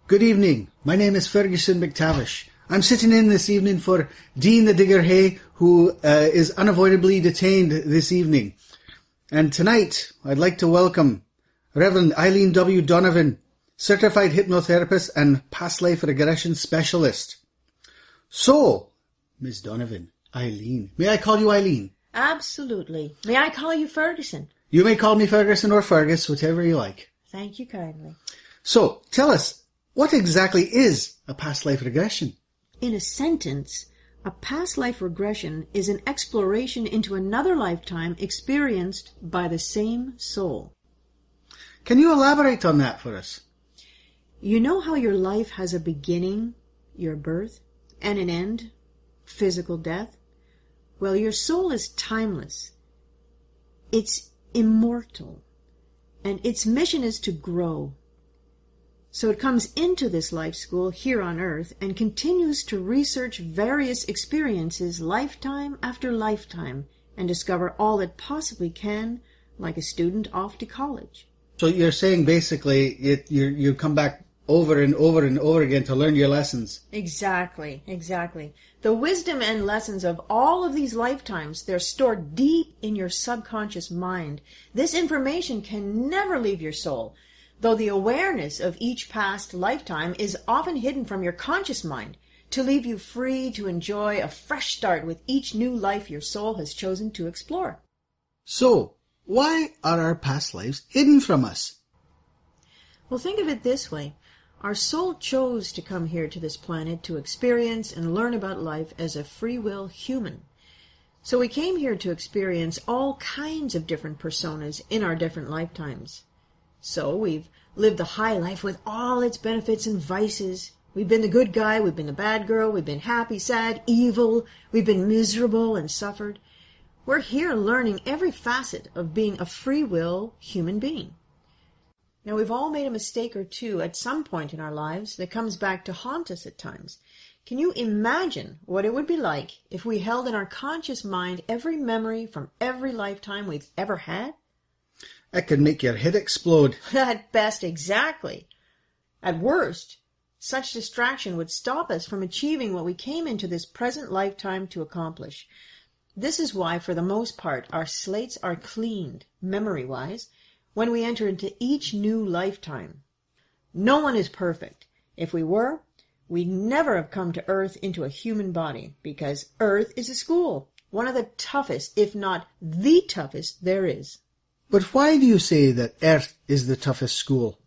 Good evening. My name is Ferguson MacTavish. I'm sitting in this evening for Dean the Digger Hay, who is unavoidably detained this evening. And tonight, I'd like to welcome Reverend Aileen W. Donovan, certified hypnotherapist and past life regression specialist. So, Miss Donovan, Aileen, may I call you Aileen? Absolutely. May I call you Ferguson? You may call me Ferguson or Fergus, whatever you like. Thank you kindly. So, tell us, what exactly is a past life regression? In a sentence, a past life regression is an exploration into another lifetime experienced by the same soul. Can you elaborate on that for us? You know how your life has a beginning, your birth, and an end, physical death? Well, your soul is timeless. It's immortal. And its mission is to grow. So it comes into this life school here on Earth and continues to research various experiences lifetime after lifetime and discover all it possibly can, like a student off to college. So you're saying basically you come back over and over and over again to learn your lessons. Exactly. The wisdom and lessons of all of these lifetimes, they're stored deep in your subconscious mind. This information can never leave your soul, though the awareness of each past lifetime is often hidden from your conscious mind to leave you free to enjoy a fresh start with each new life your soul has chosen to explore. So, why are our past lives hidden from us? Well, think of it this way. Our soul chose to come here to this planet to experience and learn about life as a free will human. So we came here to experience all kinds of different personas in our different lifetimes. So we've lived the high life with all its benefits and vices. We've been the good guy, we've been the bad girl, we've been happy, sad, evil, we've been miserable and suffered. We're here learning every facet of being a free will human being. Now, we've all made a mistake or two at some point in our lives that comes back to haunt us at times. Can you imagine what it would be like if we held in our conscious mind every memory from every lifetime we've ever had? That could make your head explode. At best, exactly. At worst, such distraction would stop us from achieving what we came into this present lifetime to accomplish. This is why, for the most part, our slates are cleaned, memory-wise, when we enter into each new lifetime. No one is perfect. If we were, we'd never have come to Earth into a human body, because Earth is a school, one of the toughest, if not the toughest, there is. But why do you say that Earth is the toughest school?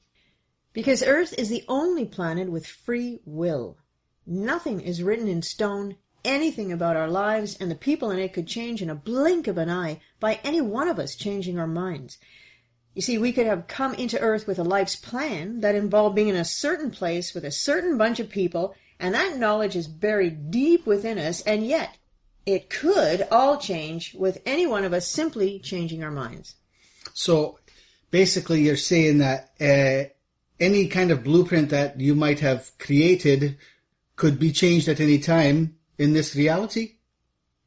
Because Earth is the only planet with free will. Nothing is written in stone. Anything about our lives and the people in it could change in a blink of an eye by any one of us changing our minds. You see, we could have come into Earth with a life's plan that involved being in a certain place with a certain bunch of people, and that knowledge is buried deep within us, and yet it could all change with any one of us simply changing our minds. So, basically you're saying that any kind of blueprint that you might have created could be changed at any time in this reality?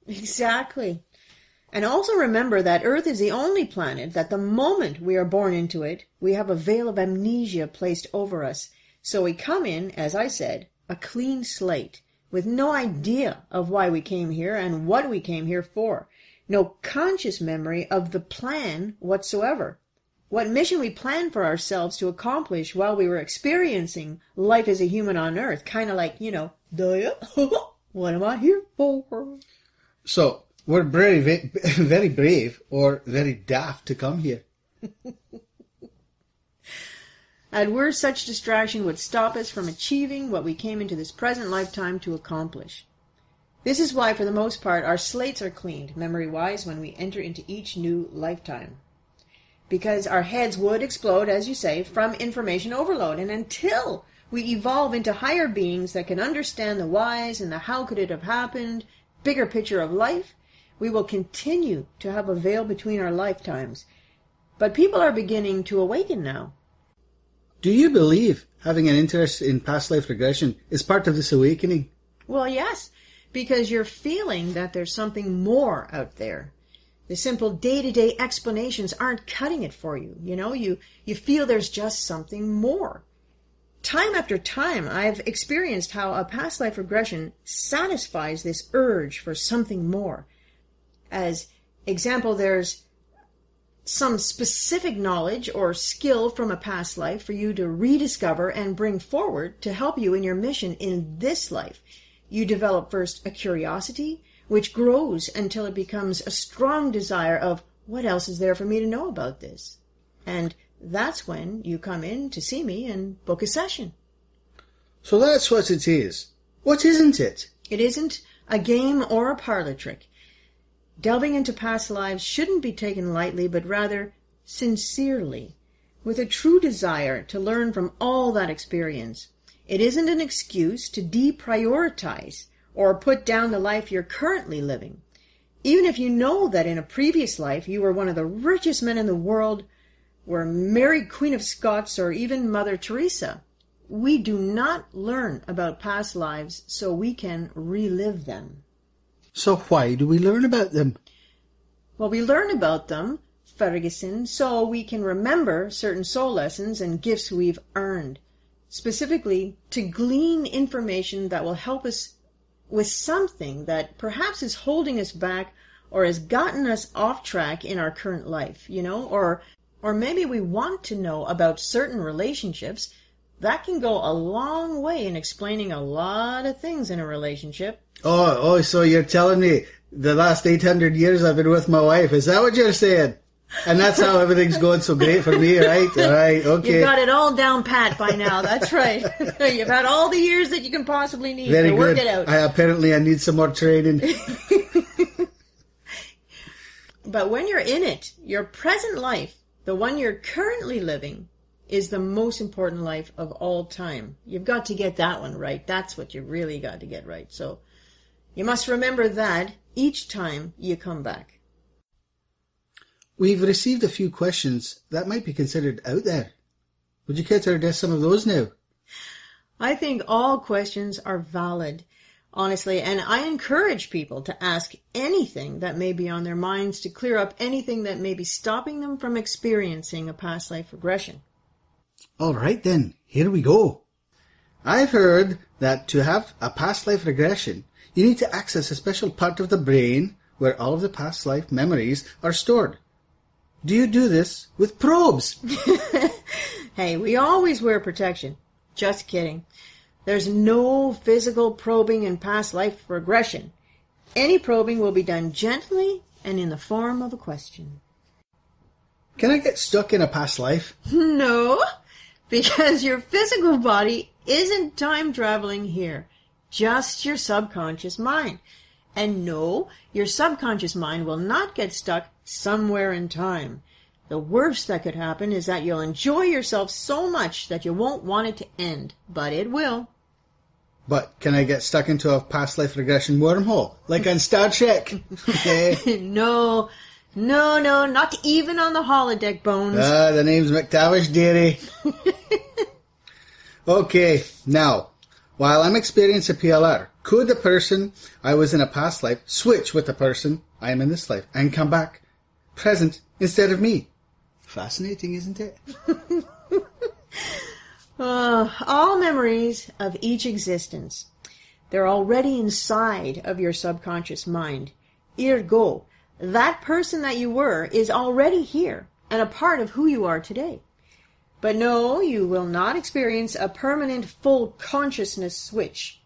Exactly. And also remember that Earth is the only planet that the moment we are born into it, we have a veil of amnesia placed over us. So we come in, as I said, a clean slate, with no idea of why we came here and what we came here for. No conscious memory of the plan whatsoever. What mission we planned for ourselves to accomplish while we were experiencing life as a human on Earth. Kind of like, what am I here for? So, we're very brave or very daft to come here. And where such distraction would stop us from achieving what we came into this present lifetime to accomplish. This is why, for the most part, our slates are cleaned, memory-wise, when we enter into each new lifetime. Because our heads would explode, as you say, from information overload. And until we evolve into higher beings that can understand the whys and the how could it have happened, bigger picture of life, we will continue to have a veil between our lifetimes. But people are beginning to awaken now. Do you believe having an interest in past life regression is part of this awakening? Well, yes, because you're feeling that there's something more out there. The simple day-to-day explanations aren't cutting it for you. You feel there's just something more. time after time, I've experienced how a past life regression satisfies this urge for something more. As example, there's some specific knowledge or skill from a past life for you to rediscover and bring forward to help you in your mission in this life. You develop first a curiosity, which grows until it becomes a strong desire of, what else is there for me to know about this? And that's when you come in to see me and book a session. So that's what it is. What isn't it? It isn't a game or a parlor trick. Delving into past lives shouldn't be taken lightly, but rather sincerely, with a true desire to learn from all that experience. It isn't an excuse to deprioritize or put down the life you're currently living. Even if you know that in a previous life you were one of the richest men in the world, were Mary Queen of Scots, or even Mother Teresa, we do not learn about past lives so we can relive them. So why do we learn about them? Well, we learn about them, Ferguson, so we can remember certain soul lessons and gifts we've earned. Specifically, to glean information that will help us with something that perhaps is holding us back or has gotten us off track in our current life, or maybe we want to know about certain relationships. That can go a long way in explaining a lot of things in a relationship. Oh, so you're telling me the last 800 years I've been with my wife. Is that what you're saying? And that's how everything's going so great for me, right? All right, okay. You've got it all down pat by now. That's right. You've had all the years that you can possibly need Very to good. Work it out. Apparently I need some more training. But when you're in it, your present life, the one you're currently living, is the most important life of all time. You've got to get that one right. That's what you really got to get right. So you must remember that each time you come back. We've received a few questions that might be considered out there. Would you care to address some of those now? I think all questions are valid, honestly, and I encourage people to ask anything that may be on their minds to clear up anything that may be stopping them from experiencing a past life regression. All right then, here we go. I've heard that to have a past life regression, you need to access a special part of the brain where all of the past life memories are stored. Do you do this with probes? Hey, we always wear protection. Just kidding. There's no physical probing in past life regression. Any probing will be done gently and in the form of a question. Can I get stuck in a past life? No, because your physical body isn't time traveling here. Just your subconscious mind. And no, your subconscious mind will not get stuck somewhere in time. The worst that could happen is that you'll enjoy yourself so much that you won't want it to end. But it will. But can I get stuck into a past life regression wormhole? Like on Star Trek? Okay. No, not even on the holodeck, Bones. The name's MacTavish, dearie. Okay, now, while I'm experiencing PLR, could the person I was in a past life switch with the person I am in this life and come back present instead of me? Fascinating, isn't it? All memories of each existence, they're already inside of your subconscious mind. Ergo, that person that you were is already here and a part of who you are today. But no, you will not experience a permanent full consciousness switch,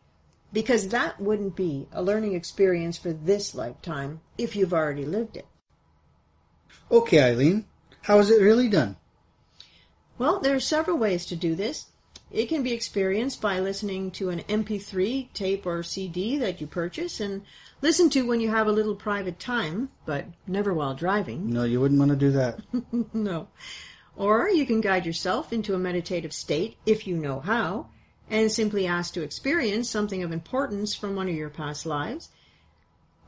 because that wouldn't be a learning experience for this lifetime if you've already lived it. Okay, Aileen, how is it really done? Well, there are several ways to do this. It can be experienced by listening to an MP3 tape or CD that you purchase and listen to when you have a little private time, but never while driving. No, you wouldn't want to do that. No. Or you can guide yourself into a meditative state, if you know how, and simply ask to experience something of importance from one of your past lives.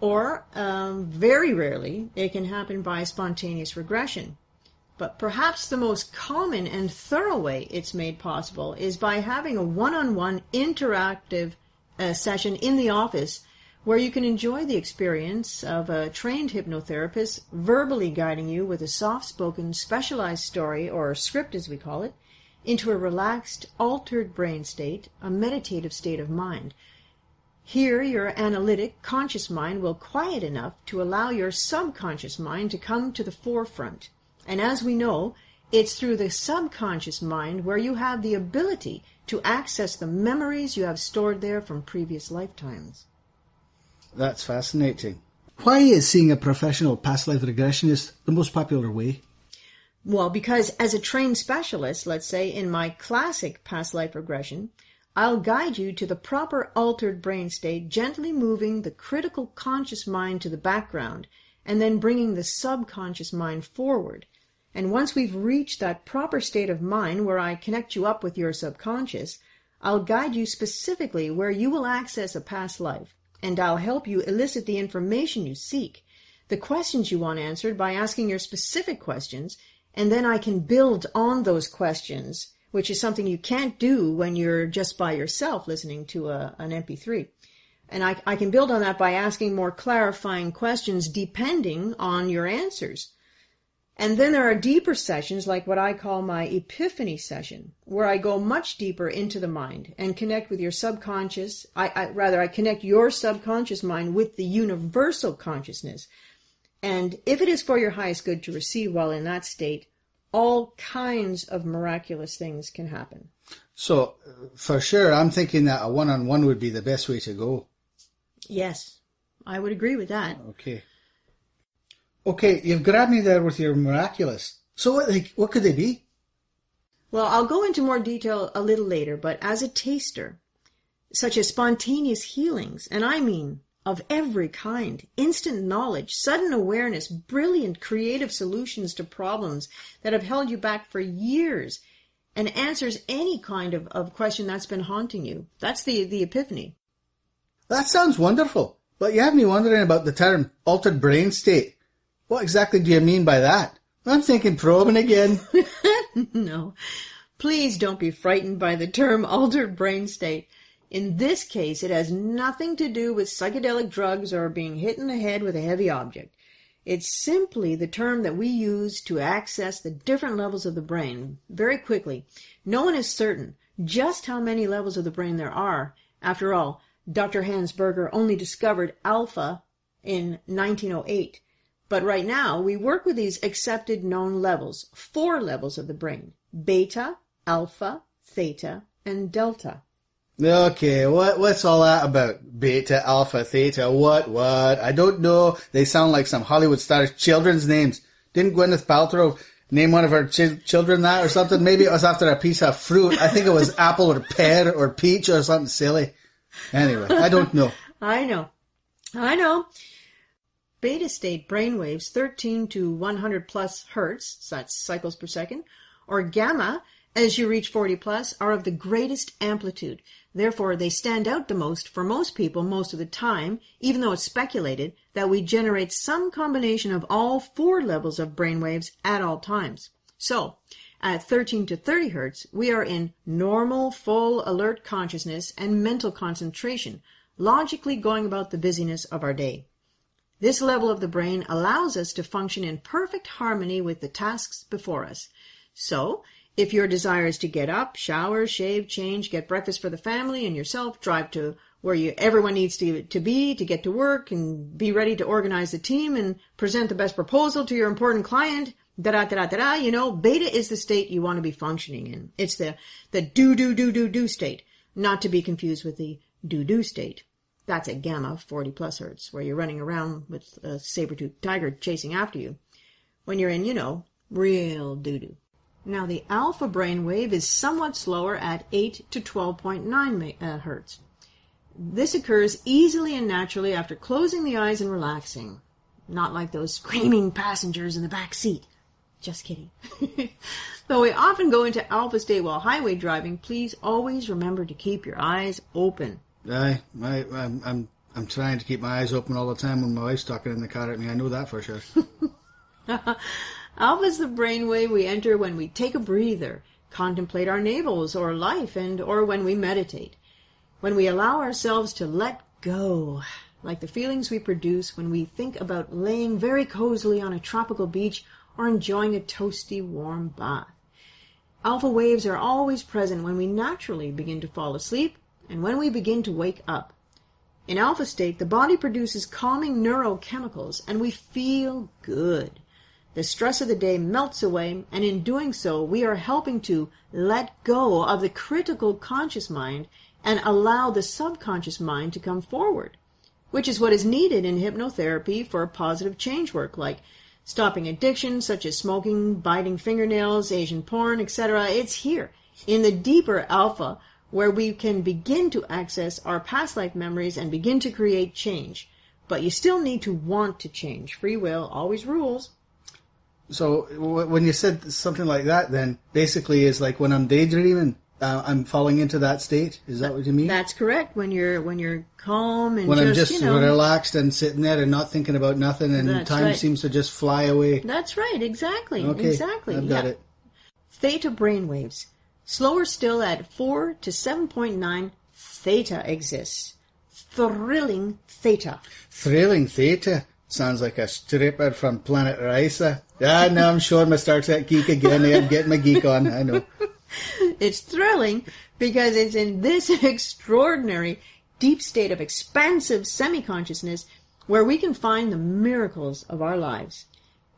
Or, very rarely, it can happen by spontaneous regression. But perhaps the most common and thorough way it's made possible is by having a one-on-one interactive session in the office where you can enjoy the experience of a trained hypnotherapist verbally guiding you with a soft-spoken specialized story, or script as we call it, into a relaxed, altered brain state, a meditative state of mind. Here, your analytic, conscious mind will quiet enough to allow your subconscious mind to come to the forefront. And as we know, it's through the subconscious mind where you have the ability to access the memories you have stored there from previous lifetimes. That's fascinating. Why is seeing a professional past life regressionist the most popular way? Well, because as a trained specialist, let's say in my classic past life regression, I'll guide you to the proper altered brain state, gently moving the critical conscious mind to the background and then bringing the subconscious mind forward. And once we've reached that proper state of mind where I connect you up with your subconscious, I'll guide you specifically where you will access a past life, and I'll help you elicit the information you seek, the questions you want answered by asking your specific questions, and then I can build on those questions, which is something you can't do when you're just by yourself listening to an MP3. And I can build on that by asking more clarifying questions depending on your answers. And then there are deeper sessions like what I call my epiphany session, where I go much deeper into the mind and connect with your subconscious. I connect your subconscious mind with the universal consciousness. And if it is for your highest good to receive while in that state, all kinds of miraculous things can happen. So, for sure, I'm thinking that a one-on-one would be the best way to go. Yes, I would agree with that. Okay, you've grabbed me there with your miraculous. So what could they be? Well, I'll go into more detail a little later, but as a taster, such as spontaneous healings, and I mean of every kind, instant knowledge, sudden awareness, brilliant creative solutions to problems that have held you back for years, and answers any kind of question that's been haunting you. That's the epiphany. That sounds wonderful, but you have me wondering about the term altered brain state. What exactly do you mean by that? I'm thinking probing again. No, please don't be frightened by the term altered brain state. In this case, it has nothing to do with psychedelic drugs or being hit in the head with a heavy object. It's simply the term that we use to access the different levels of the brain very quickly. No one is certain just how many levels of the brain there are. After all, Dr. Hans Berger only discovered alpha in 1908. But right now, we work with these accepted known levels, 4 levels of the brain: beta, alpha, theta, and delta. Okay, what's all that about? Beta, alpha, theta, what? I don't know. They sound like some Hollywood stars' children's names. Didn't Gwyneth Paltrow name one of her children that or something? Maybe it was after a piece of fruit. I think it was apple or pear or peach or something silly. Anyway, I don't know. I know. Beta state brainwaves 13 to 100 plus hertz, so that's cycles per second, or gamma, as you reach 40 plus, are of the greatest amplitude. Therefore, they stand out the most for most people most of the time, even though it's speculated that we generate some combination of all 4 levels of brainwaves at all times. So, at 13 to 30 hertz, we are in normal, full, alert consciousness and mental concentration, logically going about the busyness of our day. This level of the brain allows us to function in perfect harmony with the tasks before us. So, if your desire is to get up, shower, shave, change, get breakfast for the family and yourself, drive to where everyone needs to be to get to work, and be ready to organize the team and present the best proposal to your important client, beta is the state you want to be functioning in. It's the do state, not to be confused with the do state. That's at gamma, 40 plus hertz, where you're running around with a saber-toothed tiger chasing after you. When you're in, real doo-doo. Now, the alpha brainwave is somewhat slower at 8 to 12.9 hertz. This occurs easily and naturally after closing the eyes and relaxing. Not like those screaming passengers in the back seat. Just kidding. Though we often go into alpha state while highway driving, please always remember to keep your eyes open. I'm trying to keep my eyes open all the time when my wife's talking in the car at me. I know that for sure. Alpha is the brainwave we enter when we take a breather, contemplate our navels or life, or when we meditate. When we allow ourselves to let go, like the feelings we produce when we think about laying very cozily on a tropical beach or enjoying a toasty warm bath. Alpha waves are always present when we naturally begin to fall asleep and when we begin to wake up. In alpha state, the body produces calming neurochemicals and we feel good. The stress of the day melts away, and in doing so, we are helping to let go of the critical conscious mind and allow the subconscious mind to come forward, which is what is needed in hypnotherapy for positive change work, like stopping addiction such as smoking, biting fingernails, Asian porn, etc. It's here, in the deeper alpha, where we can begin to access our past life memories and begin to create change. But you still need to want to change. Free will always rules. So when you said something like that, then basically is like when I'm daydreaming, I'm falling into that state. Is that what you mean? That's correct. When you're calm and when I'm just you know, relaxed and sitting there and not thinking about nothing, and time seems to just fly away. That's right. Exactly. Okay, exactly. I've got it. Theta brainwaves. Slower still at 4 to 7.9 theta exists. Thrilling theta. Thrilling theta. Sounds like a stripper from Planet Risa. Yeah, no, I'm showing my Star Trek geek again. I'm getting my geek on. I know. It's thrilling because it's in this extraordinary deep state of expansive semi-consciousness where we can find the miracles of our lives.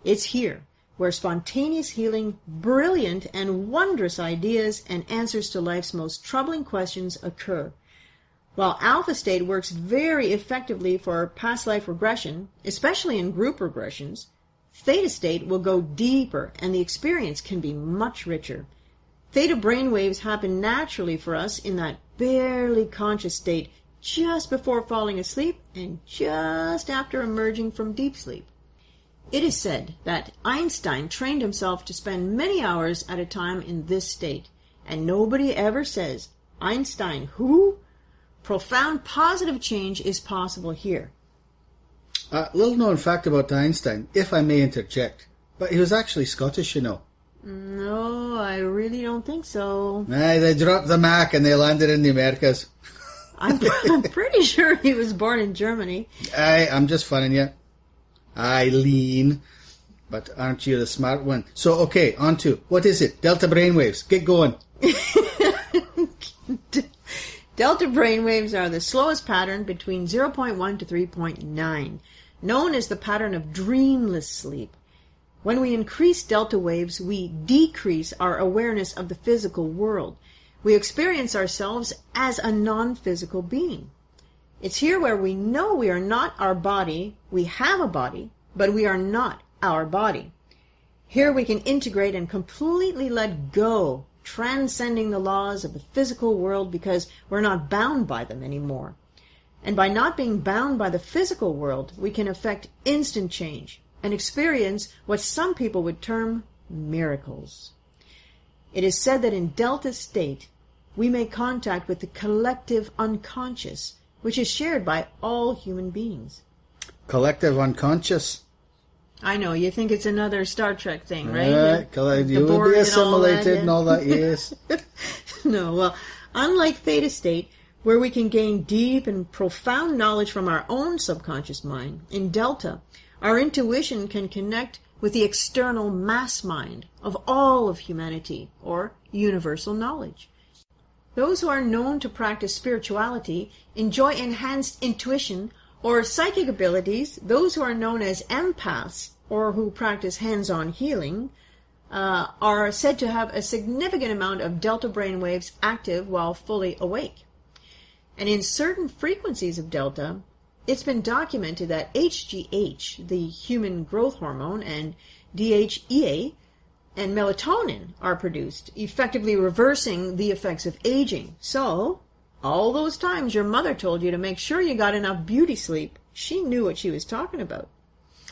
It's here where spontaneous healing, brilliant and wondrous ideas, and answers to life's most troubling questions occur. While alpha state works very effectively for past life regression, especially in group regressions, theta state will go deeper and the experience can be much richer. Theta brainwaves happen naturally for us in that barely conscious state just before falling asleep and just after emerging from deep sleep. It is said that Einstein trained himself to spend many hours at a time in this state, and nobody ever says, Einstein who? Profound positive change is possible here. Little known fact about Einstein, if I may interject, but he was actually Scottish, you know. No, I really don't think so. Aye, they dropped the Mac and they landed in the Americas. I'm pretty sure he was born in Germany. Aye, I'm just funning you. Aileen. But aren't you the smart one? So, okay, on to, what is it? Delta brainwaves. Get going. Delta brainwaves are the slowest pattern between 0.1 to 3.9, known as the pattern of dreamless sleep. When we increase delta waves, we decrease our awareness of the physical world. We experience ourselves as a non-physical being. It's here where we know we are not our body. We have a body, but we are not our body. Here we can integrate and completely let go, transcending the laws of the physical world because we're not bound by them anymore. And by not being bound by the physical world, we can effect instant change and experience what some people would term miracles. It is said that in delta state, we make contact with the collective unconscious, which is shared by all human beings. Collective unconscious? I know, you think it's another Star Trek thing, right? You will be assimilated and all that, yes. No, well, unlike theta state, where we can gain deep and profound knowledge from our own subconscious mind, in delta, our intuition can connect with the external mass mind of all of humanity, or universal knowledge. Those who are known to practice spirituality enjoy enhanced intuition or psychic abilities. Those who are known as empaths, or who practice hands-on healing, are said to have a significant amount of delta brainwaves active while fully awake. And in certain frequencies of delta, it's been documented that HGH, the human growth hormone, and DHEA and melatonin are produced, effectively reversing the effects of aging. So, all those times your mother told you to make sure you got enough beauty sleep, she knew what she was talking about.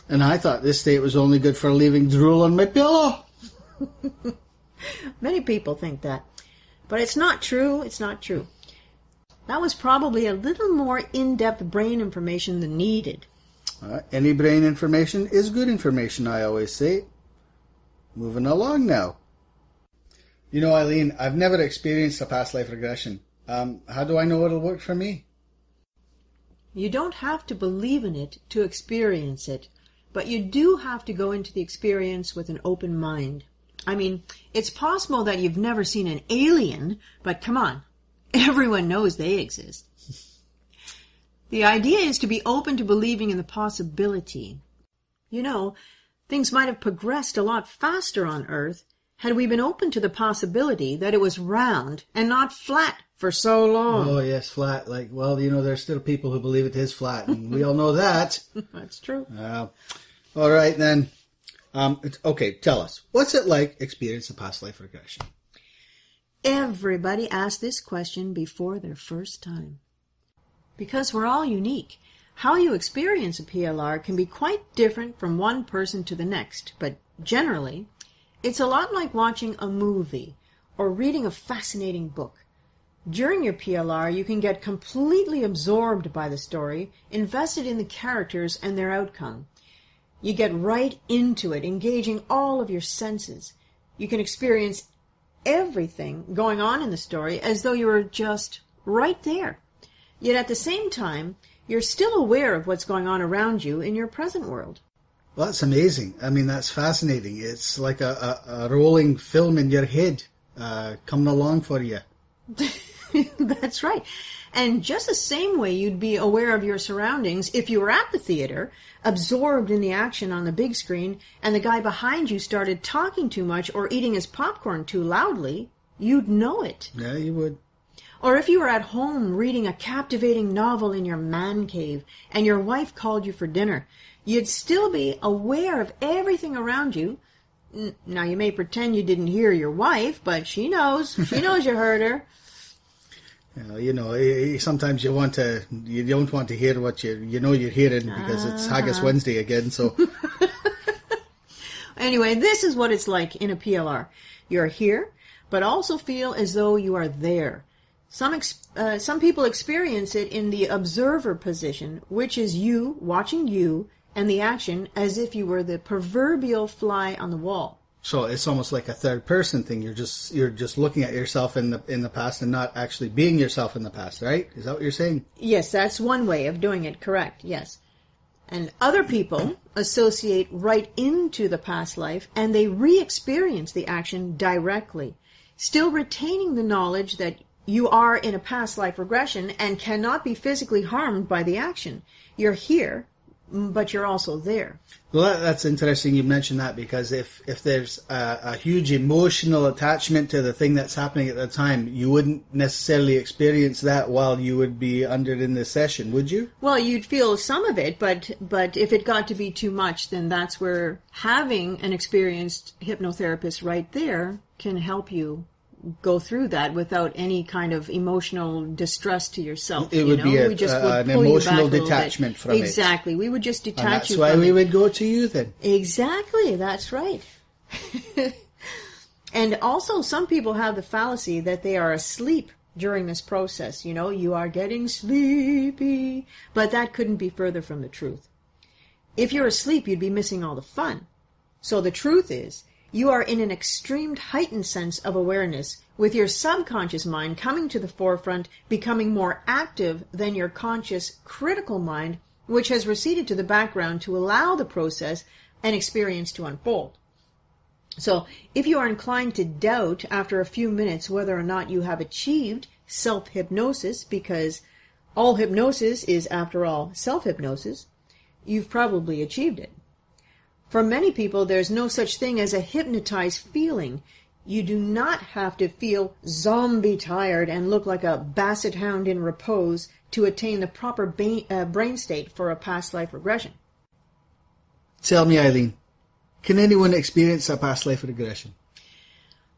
And I thought this state was only good for leaving drool on my pillow. Many people think that. But it's not true. It's not true. That was probably a little more in-depth brain information than needed. Any brain information is good information, I always say. Moving along now. You know, Aileen, I've never experienced a past life regression. How do I know it'll work for me? You don't have to believe in it to experience it, but you do have to go into the experience with an open mind. I mean, it's possible that you've never seen an alien, but come on, everyone knows they exist. The idea is to be open to believing in the possibility. You know, things might have progressed a lot faster on Earth had we been open to the possibility that it was round and not flat for so long. Oh, yes, flat. Like, well, you know, there's still people who believe it is flat, and we all know that. That's true. All right, then. Okay, tell us. What's it like experiencing a past life regression? Everybody asks this question before their first time. Because we're all unique. How you experience a PLR can be quite different from one person to the next, but generally, it's a lot like watching a movie or reading a fascinating book. During your PLR, you can get completely absorbed by the story, invested in the characters and their outcome. You get right into it, engaging all of your senses. You can experience everything going on in the story as though you were just right there. Yet at the same time, you're still aware of what's going on around you in your present world. Well, that's amazing. I mean, that's fascinating. It's like a rolling film in your head coming along for you. That's right. And just the same way you'd be aware of your surroundings if you were at the theater, absorbed in the action on the big screen, and the guy behind you started talking too much or eating his popcorn too loudly, you'd know it. Yeah, you would. Or if you were at home reading a captivating novel in your man cave and your wife called you for dinner, you'd still be aware of everything around you. Now, you may pretend you didn't hear your wife, but she knows. She knows you heard her. You know, sometimes you don't want to hear what you know you're hearing because it's Haggis Wednesday again, so. Anyway, this is what it's like in a PLR. You're here, but also feel as though you are there. Some people experience it in the observer position, which is you watching you and the action as if you were the proverbial fly on the wall. So it's almost like a third person thing. You're just looking at yourself in the past and not actually being yourself in the past, right? Is that what you're saying? Yes, that's one way of doing it, correct, yes. And other people associate right into the past life and they re-experience the action directly, still retaining the knowledge that you are in a past life regression and cannot be physically harmed by the action. You're here, but you're also there. Well, that's interesting you mentioned that, because if there's a huge emotional attachment to the thing that's happening at the time, you wouldn't necessarily experience that while you would be under in the session, would you? Well, you'd feel some of it, but if it got to be too much, then that's where having an experienced hypnotherapist right there can help you go through that without any kind of emotional distress to yourself. It would be an emotional detachment from it. Exactly. We would just detach and that's you why from we it. would go to you then. Exactly. That's right. And also, some people have the fallacy that they are asleep during this process. You know, you are getting sleepy. But that couldn't be further from the truth. If you're asleep, you'd be missing all the fun. So the truth is, you are in an extreme heightened sense of awareness, with your subconscious mind coming to the forefront, becoming more active than your conscious critical mind, which has receded to the background to allow the process and experience to unfold. So, if you are inclined to doubt after a few minutes whether or not you have achieved self-hypnosis, because all hypnosis is, after all, self-hypnosis, you've probably achieved it. For many people, there's no such thing as a hypnotized feeling. You do not have to feel zombie tired and look like a basset hound in repose to attain the proper brain state for a past life regression. Tell me, Aileen, can anyone experience a past life regression?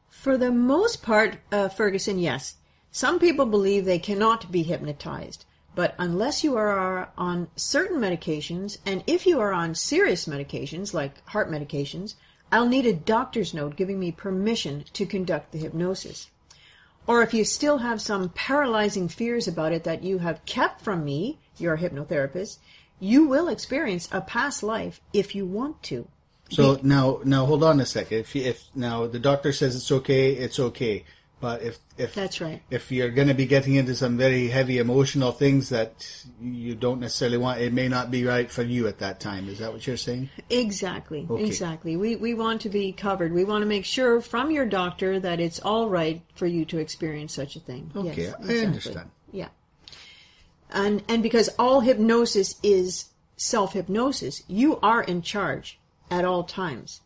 For the most part, Ferguson, yes. Some people believe they cannot be hypnotized. But unless you are on certain medications, and if you are on serious medications, like heart medications, I'll need a doctor's note giving me permission to conduct the hypnosis. Or if you still have some paralyzing fears about it that you have kept from me, your hypnotherapist, you will experience a past life if you want to. So now hold on a second. If now the doctor says it's okay, But if That's right. If you're going to be getting into some very heavy emotional things that you don't necessarily want, it may not be right for you at that time. Is that what you're saying? Exactly. Okay. Exactly. We want to be covered. We want to make sure from your doctor that it's all right for you to experience such a thing. Okay, Yes, I exactly. understand. Yeah. And because all hypnosis is self-hypnosis, you are in charge at all times.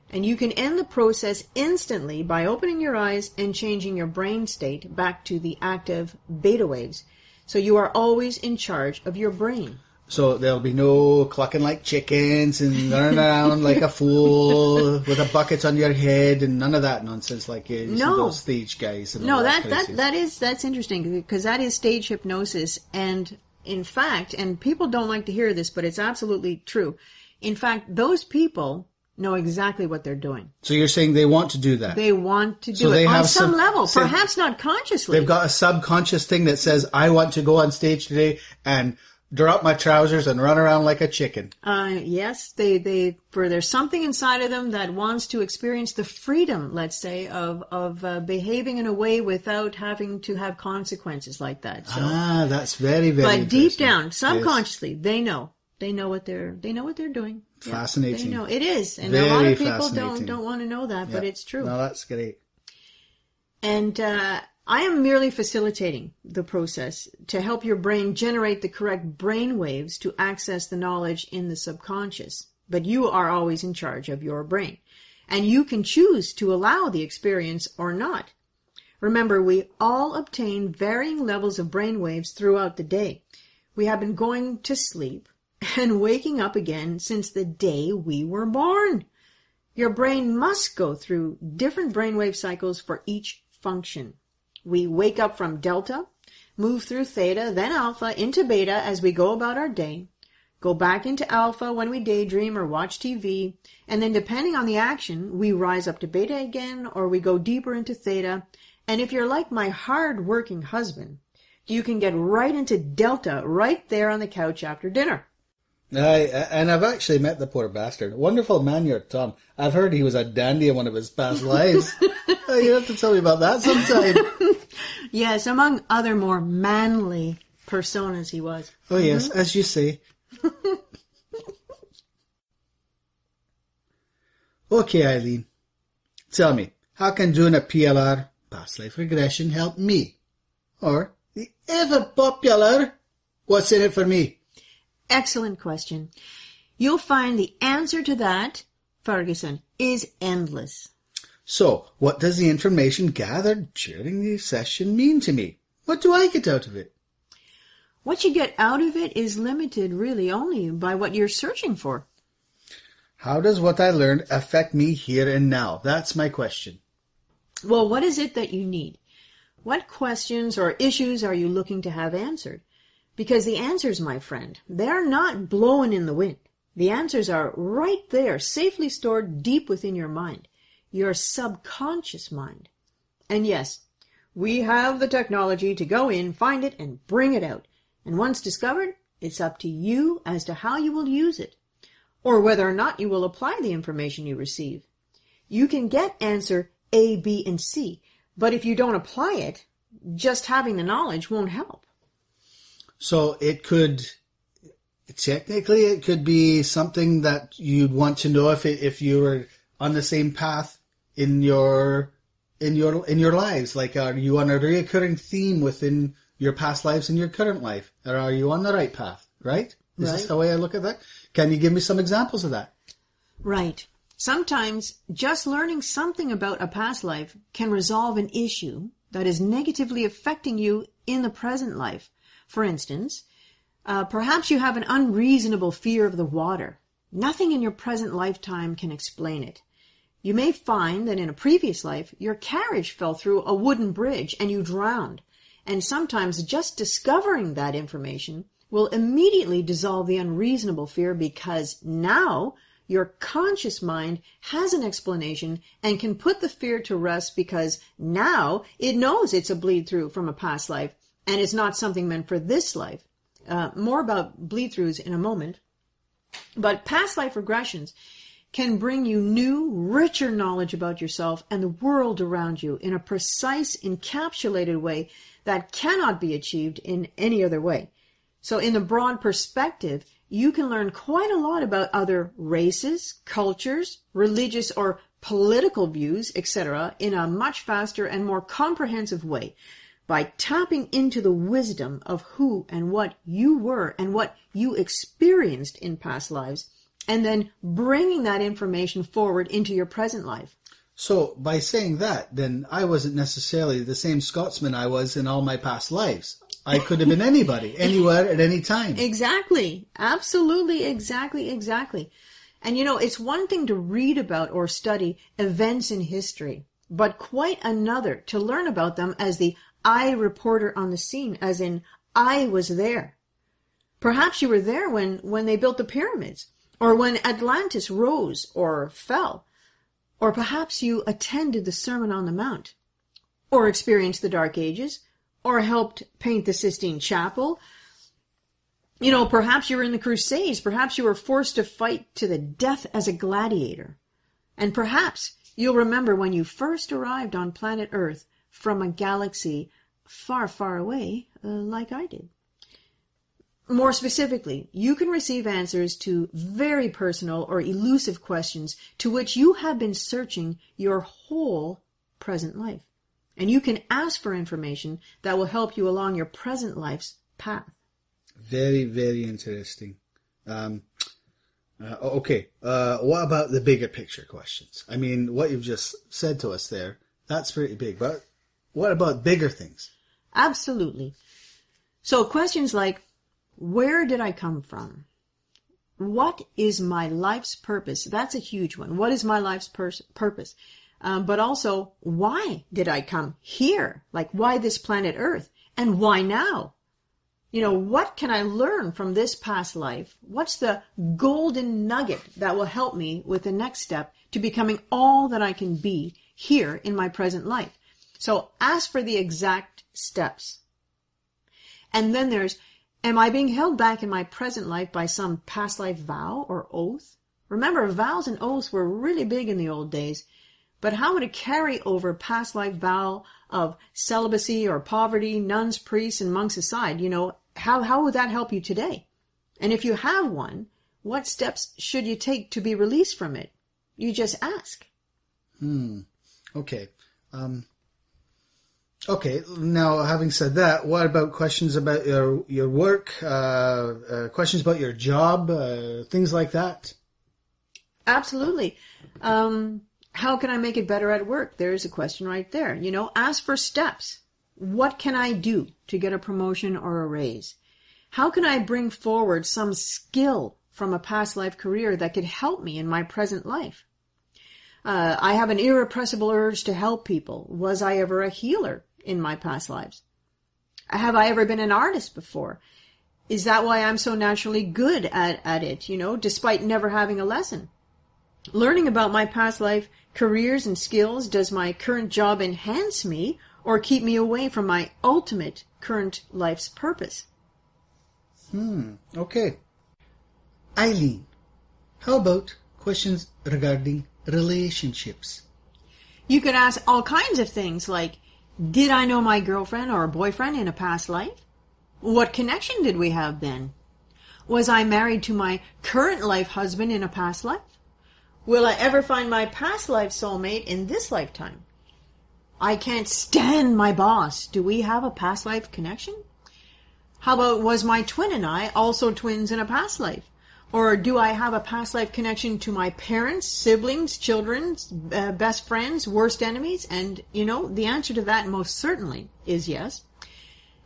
And you can end the process instantly by opening your eyes and changing your brain state back to the active beta waves. So you are always in charge of your brain. So there'll be no clucking like chickens and running around like a fool with a bucket on your head and none of that nonsense like you see those stage guys. And all that's interesting because that is stage hypnosis. And in fact, and people don't like to hear this, but it's absolutely true. In fact, those people know exactly what they're doing. So you're saying they want to do that? They want to do it on some level, perhaps not consciously. They've got a subconscious thing that says, I want to go on stage today and drop my trousers and run around like a chicken. Yes, there's something inside of them that wants to experience the freedom, let's say, of behaving in a way without having to have consequences like that. So, that's very, very But deep down, subconsciously, they know. They know what they're doing. Fascinating. Yeah, they know it is, and very a lot of people don't want to know that, but it's true. No, that's great. And I am merely facilitating the process to help your brain generate the correct brain waves to access the knowledge in the subconscious. But you are always in charge of your brain, and you can choose to allow the experience or not. Remember, we all obtain varying levels of brain waves throughout the day. We have been going to sleep and waking up again since the day we were born. Your brain must go through different brainwave cycles for each function. We wake up from delta, move through theta, then alpha, into beta as we go about our day, go back into alpha when we daydream or watch TV, and then depending on the action, we rise up to beta again or we go deeper into theta. And if you're like my hard-working husband, you can get right into delta right there on the couch after dinner. And I've actually met the poor bastard. Wonderful man, you're Tom. I've heard he was a dandy in one of his past lives. You have to tell me about that sometime. Yes, among other more manly personas he was. Oh yes, as you say. Okay, Aileen. Tell me, how can doing a PLR, Past Life Regression, help me? Or the ever popular, what's in it for me? Excellent question. You'll find the answer to that, Ferguson, is endless. So, what does the information gathered during the session mean to me? What do I get out of it? What you get out of it is limited really only by what you're searching for. How does what I learned affect me here and now? That's my question. Well, what is it that you need? What questions or issues are you looking to have answered? Because the answers, my friend, they're not blowing in the wind. The answers are right there, safely stored deep within your mind, your subconscious mind. And yes, we have the technology to go in, find it, and bring it out. And once discovered, it's up to you as to how you will use it, or whether or not you will apply the information you receive. You can get answer A, B, and C, but if you don't apply it, just having the knowledge won't help. So it could be something that you'd want to know if you were on the same path in your lives. Like, are you on a recurring theme within your past lives and your current life? Or are you on the right path? Right? Is this the way I look at that? Can you give me some examples of that? Right. Sometimes just learning something about a past life can resolve an issue that is negatively affecting you in the present life. For instance, perhaps you have an unreasonable fear of the water. Nothing in your present lifetime can explain it. You may find that in a previous life, your carriage fell through a wooden bridge and you drowned. And sometimes just discovering that information will immediately dissolve the unreasonable fear because now your conscious mind has an explanation and can put the fear to rest because now it knows it's a bleed through from a past life and it's not something meant for this life. More about bleed throughs in a moment. But past life regressions can bring you new, richer knowledge about yourself and the world around you in a precise, encapsulated way that cannot be achieved in any other way. So in the broad perspective, you can learn quite a lot about other races, cultures, religious or political views, etc., in a much faster and more comprehensive way by tapping into the wisdom of who and what you were and what you experienced in past lives, and then bringing that information forward into your present life. So by saying that, then I wasn't necessarily the same Scotsman I was in all my past lives. I could have been anybody, anywhere, at any time. Exactly. Absolutely. Exactly. And it's one thing to read about or study events in history, but quite another to learn about them as the eye reporter on the scene, as in, I was there. Perhaps you were there when they built the pyramids, or when Atlantis rose or fell, or perhaps you attended the Sermon on the Mount, or experienced the Dark Ages, or helped paint the Sistine Chapel. Perhaps you were in the Crusades. Perhaps you were forced to fight to the death as a gladiator. And perhaps you'll remember when you first arrived on planet Earth from a galaxy far, far away, like I did. More specifically, you can receive answers to very personal or elusive questions to which you have been searching your whole present life. And you can ask for information that will help you along your present life's path. Very, very interesting. Okay. What about the bigger picture questions? I mean, what you've just said to us there, that's pretty big. But what about bigger things? Absolutely. So questions like, where did I come from? What is my life's purpose? That's a huge one. What is my life's purpose? But also, why did I come here? Like, why this planet Earth? And why now? What can I learn from this past life? What's the golden nugget that will help me with the next step to becoming all that I can be here in my present life? So ask for the exact steps. And then there's, am I being held back in my present life by some past life vow or oath? Remember, vows and oaths were really big in the old days. But how would a carry-over past life vow of celibacy or poverty, nuns, priests, and monks aside, how would that help you today? And if you have one, what steps should you take to be released from it? You just ask. Okay. Okay, now having said that, what about questions about your work, questions about your job, things like that? Absolutely. How can I make it better at work? There's a question right there. Ask for steps. What can I do to get a promotion or a raise? How can I bring forward some skill from a past life career that could help me in my present life? I have an irrepressible urge to help people. Was I ever a healer in my past lives? Have I ever been an artist before? Is that why I'm so naturally good at it, despite never having a lesson? Learning about my past life careers and skills, does my current job enhance me or keep me away from my ultimate current life's purpose? Okay. Aileen, how about questions regarding relationships? You could ask all kinds of things like, did I know my girlfriend or boyfriend in a past life? What connection did we have then? Was I married to my current life husband in a past life? Will I ever find my past life soulmate in this lifetime? I can't stand my boss. Do we have a past life connection? How about, was my twin and I also twins in a past life? Or do I have a past life connection to my parents, siblings, children, best friends, worst enemies? And, the answer to that most certainly is yes.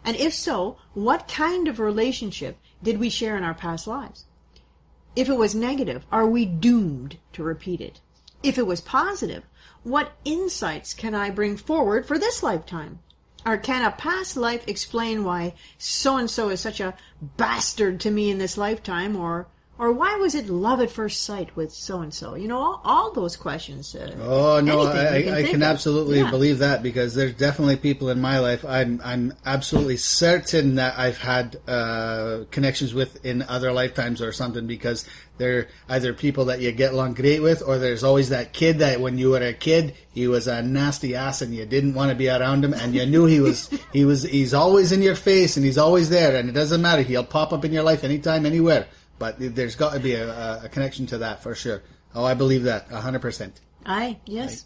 And if so, what kind of relationship did we share in our past lives? If it was negative, are we doomed to repeat it? If it was positive, what insights can I bring forward for this lifetime? Or can a past life explain why so-and-so is such a bastard to me in this lifetime, or Or why was it love at first sight with so-and-so? You know, all those questions. Oh, no, I can absolutely Yeah. believe that, because there's definitely people in my life I'm absolutely certain that I've had connections with in other lifetimes or something, because they're either people that you get along great with, or there's always that kid that when you were a kid, he was a nasty ass and you didn't want to be around him, and you knew he's always in your face and he's always there, and it doesn't matter, he'll pop up in your life anytime, anywhere. But there's got to be a connection to that for sure. Oh, I believe that 100%. Yes.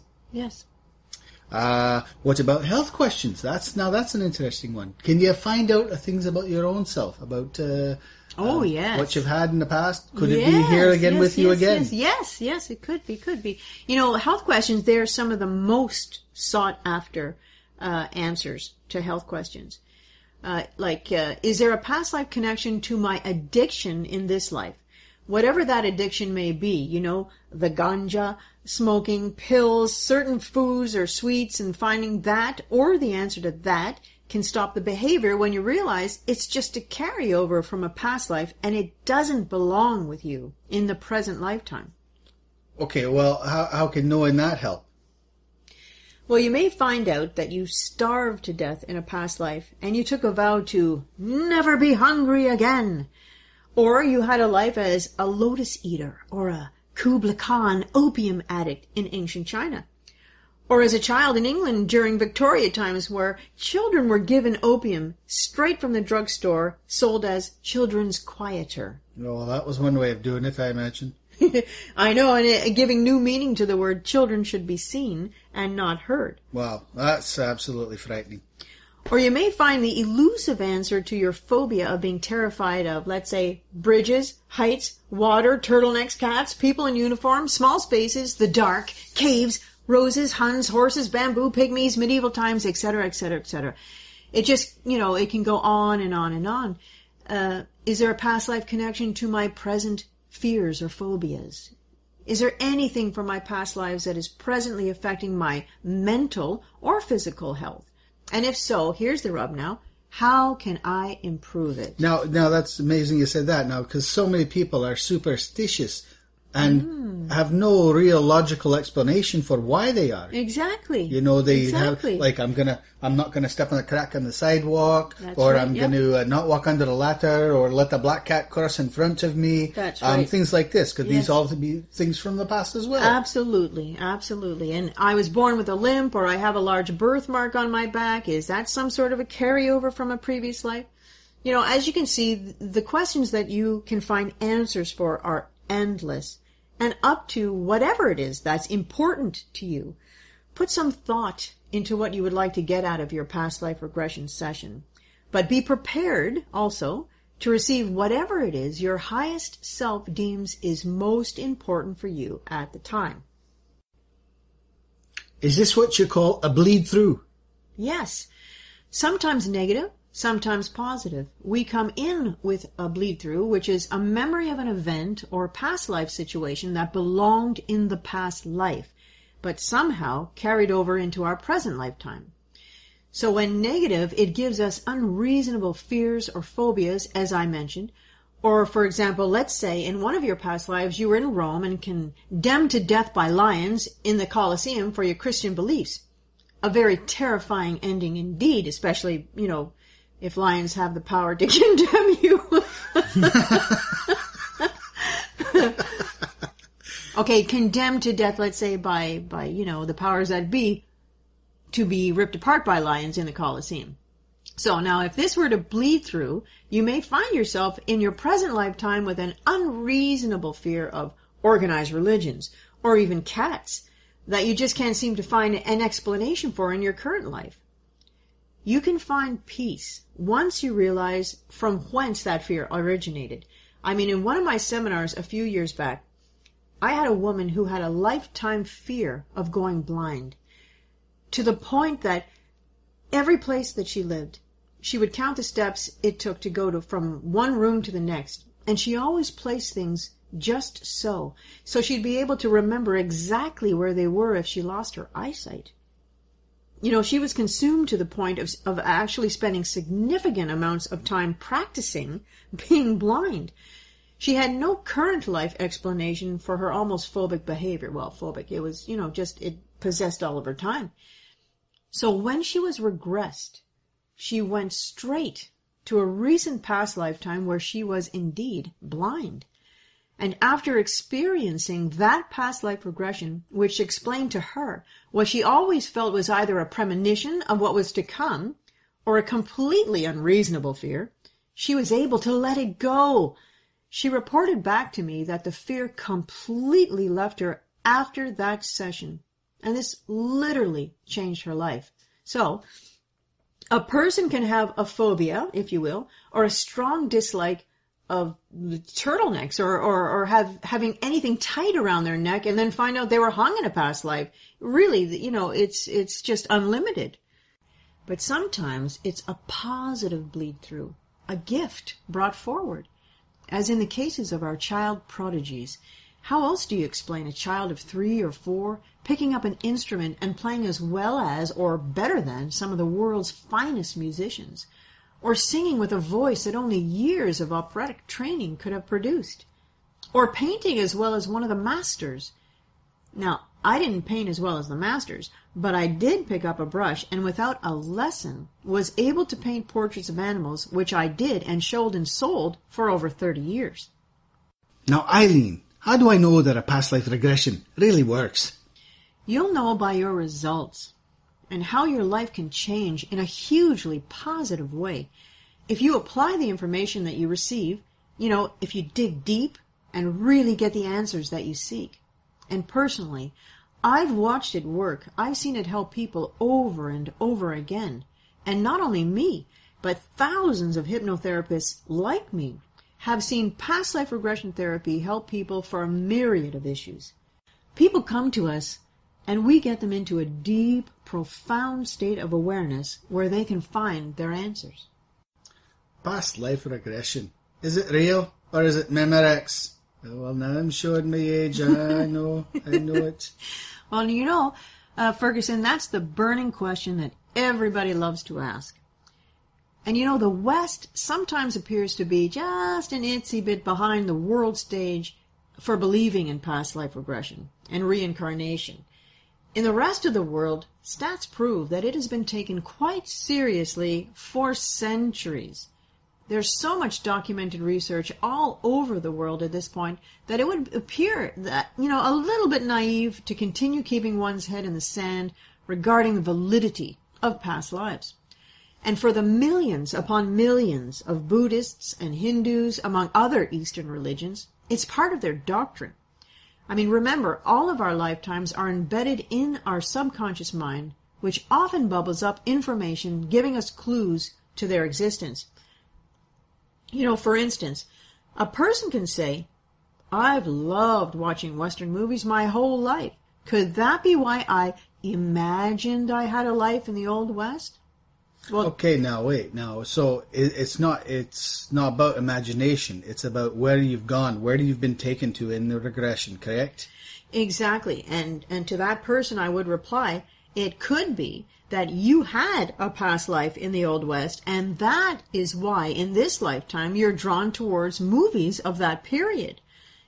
What about health questions? That's an interesting one. Can you find out things about your own self, about Yes. what you've had in the past? Could it be here again with you again? Yes, it could be. You know, health questions, they're some of the most sought after answers to health questions. Is there a past life connection to my addiction in this life? Whatever that addiction may be, you know, the ganja, smoking, pills, certain foods or sweets, and finding that or the answer to that can stop the behavior when you realize it's just a carryover from a past life and it doesn't belong with you in the present lifetime. Okay, well, how can knowing that help? Well, you may find out that you starved to death in a past life and you took a vow to never be hungry again. Or you had a life as a lotus eater or a Kublai Khan opium addict in ancient China. Or as a child in England during Victoria times, where children were given opium straight from the drugstore, sold as children's quieter. Well, that was one way of doing it, I imagine. I know, and giving new meaning to the word children should be seen and not heard. Wow, that's absolutely frightening. Or you may find the elusive answer to your phobia of being terrified of, let's say, bridges, heights, water, turtlenecks, cats, people in uniform, small spaces, the dark, caves, roses, Huns, horses, bamboo, pygmies, medieval times, etc., etc., etc. It just, you know, it can go on and on and on. Is there a past life connection to my present fears or phobias? Is there anything from my past lives that is presently affecting my mental or physical health? And if so, here's the rub now. How can I improve it? Now that's amazing you said that now, because so many people are superstitious and have no real logical explanation for why they are. Exactly. You know, they have, exactly. like, I'm not gonna step on a crack on the sidewalk, That's or right, I'm yep. gonna not walk under a ladder, or let the black cat cross in front of me. That's right. Things like this. Could Yes. these all be things from the past as well? Absolutely, absolutely. And I was born with a limp, or I have a large birthmark on my back. Is that some sort of a carryover from a previous life? You know, as you can see, the questions that you can find answers for are endless. And up to whatever it is that's important to you. Put some thought into what you would like to get out of your past life regression session. But be prepared also to receive whatever it is your highest self deems is most important for you at the time. Is this what you call a bleed through? Yes, sometimes negative, sometimes positive. We come in with a bleed through, which is a memory of an event or past life situation that belonged in the past life, but somehow carried over into our present lifetime. So when negative, it gives us unreasonable fears or phobias, as I mentioned. Or, for example, let's say in one of your past lives you were in Rome and condemned to death by lions in the Colosseum for your Christian beliefs. A very terrifying ending indeed, especially, you know, if lions have the power to condemn you. Okay, condemned to death, let's say, by you know, the powers that be, to be ripped apart by lions in the Colosseum. So now, if this were to bleed through, you may find yourself in your present lifetime with an unreasonable fear of organized religions, or even cats, that you just can't seem to find an explanation for in your current life. You can find peace once you realize from whence that fear originated. I mean, in one of my seminars a few years back, I had a woman who had a lifetime fear of going blind, to the point that every place that she lived, she would count the steps it took to go from one room to the next, and she always placed things just so she'd be able to remember exactly where they were if she lost her eyesight. You know, she was consumed to the point of actually spending significant amounts of time practicing being blind. She had no current life explanation for her almost phobic behavior. Well, phobic, it was, just it possessed all of her time. So when she was regressed, she went straight to a recent past lifetime where she was indeed blind. And after experiencing that past life regression, which explained to her what she always felt was either a premonition of what was to come or a completely unreasonable fear, she was able to let it go. She reported back to me that the fear completely left her after that session, and this literally changed her life. So, a person can have a phobia, if you will, or a strong dislike of turtlenecks or having anything tight around their neck and then find out they were hung in a past life. Really, it's just unlimited. But sometimes it's a positive bleed through, a gift brought forward, as in the cases of our child prodigies. How else do you explain a child of 3 or 4 picking up an instrument and playing as well as or better than some of the world's finest musicians, or singing with a voice that only years of operatic training could have produced, or painting as well as one of the masters? Now, I didn't paint as well as the masters, but I did pick up a brush and without a lesson was able to paint portraits of animals, which I did and showed and sold for over 30 years. Now, Aileen, how do I know that a past life regression really works? You'll know by your results and how your life can change in a hugely positive way if you apply the information that you receive, if you dig deep and really get the answers that you seek. And personally, I've watched it work. I've seen it help people over and over again. And not only me, but thousands of hypnotherapists like me have seen past life regression therapy help people for a myriad of issues. People come to us and we get them into a deep, profound state of awareness where they can find their answers. Past life regression. Is it real or is it Memorex? Well, now I'm showing my age. I know it. Well, Ferguson, that's the burning question that everybody loves to ask. And the West sometimes appears to be just an itsy bit behind the world stage for believing in past life regression and reincarnation. In the rest of the world, stats prove that it has been taken quite seriously for centuries. There's so much documented research all over the world at this point that it would appear that, a little bit naive to continue keeping one's head in the sand regarding the validity of past lives. And for the millions upon millions of Buddhists and Hindus, among other Eastern religions, it's part of their doctrine. Remember, all of our lifetimes are embedded in our subconscious mind, which often bubbles up information giving us clues to their existence. For instance, a person can say, I've loved watching Western movies my whole life. Could that be why I imagined I had a life in the Old West? Well, okay, now wait. So it's not about imagination. It's about where you've gone, where you've been taken to in the regression, correct? Exactly. And to that person I would reply, it could be that you had a past life in the Old West, and that is why in this lifetime you're drawn towards movies of that period.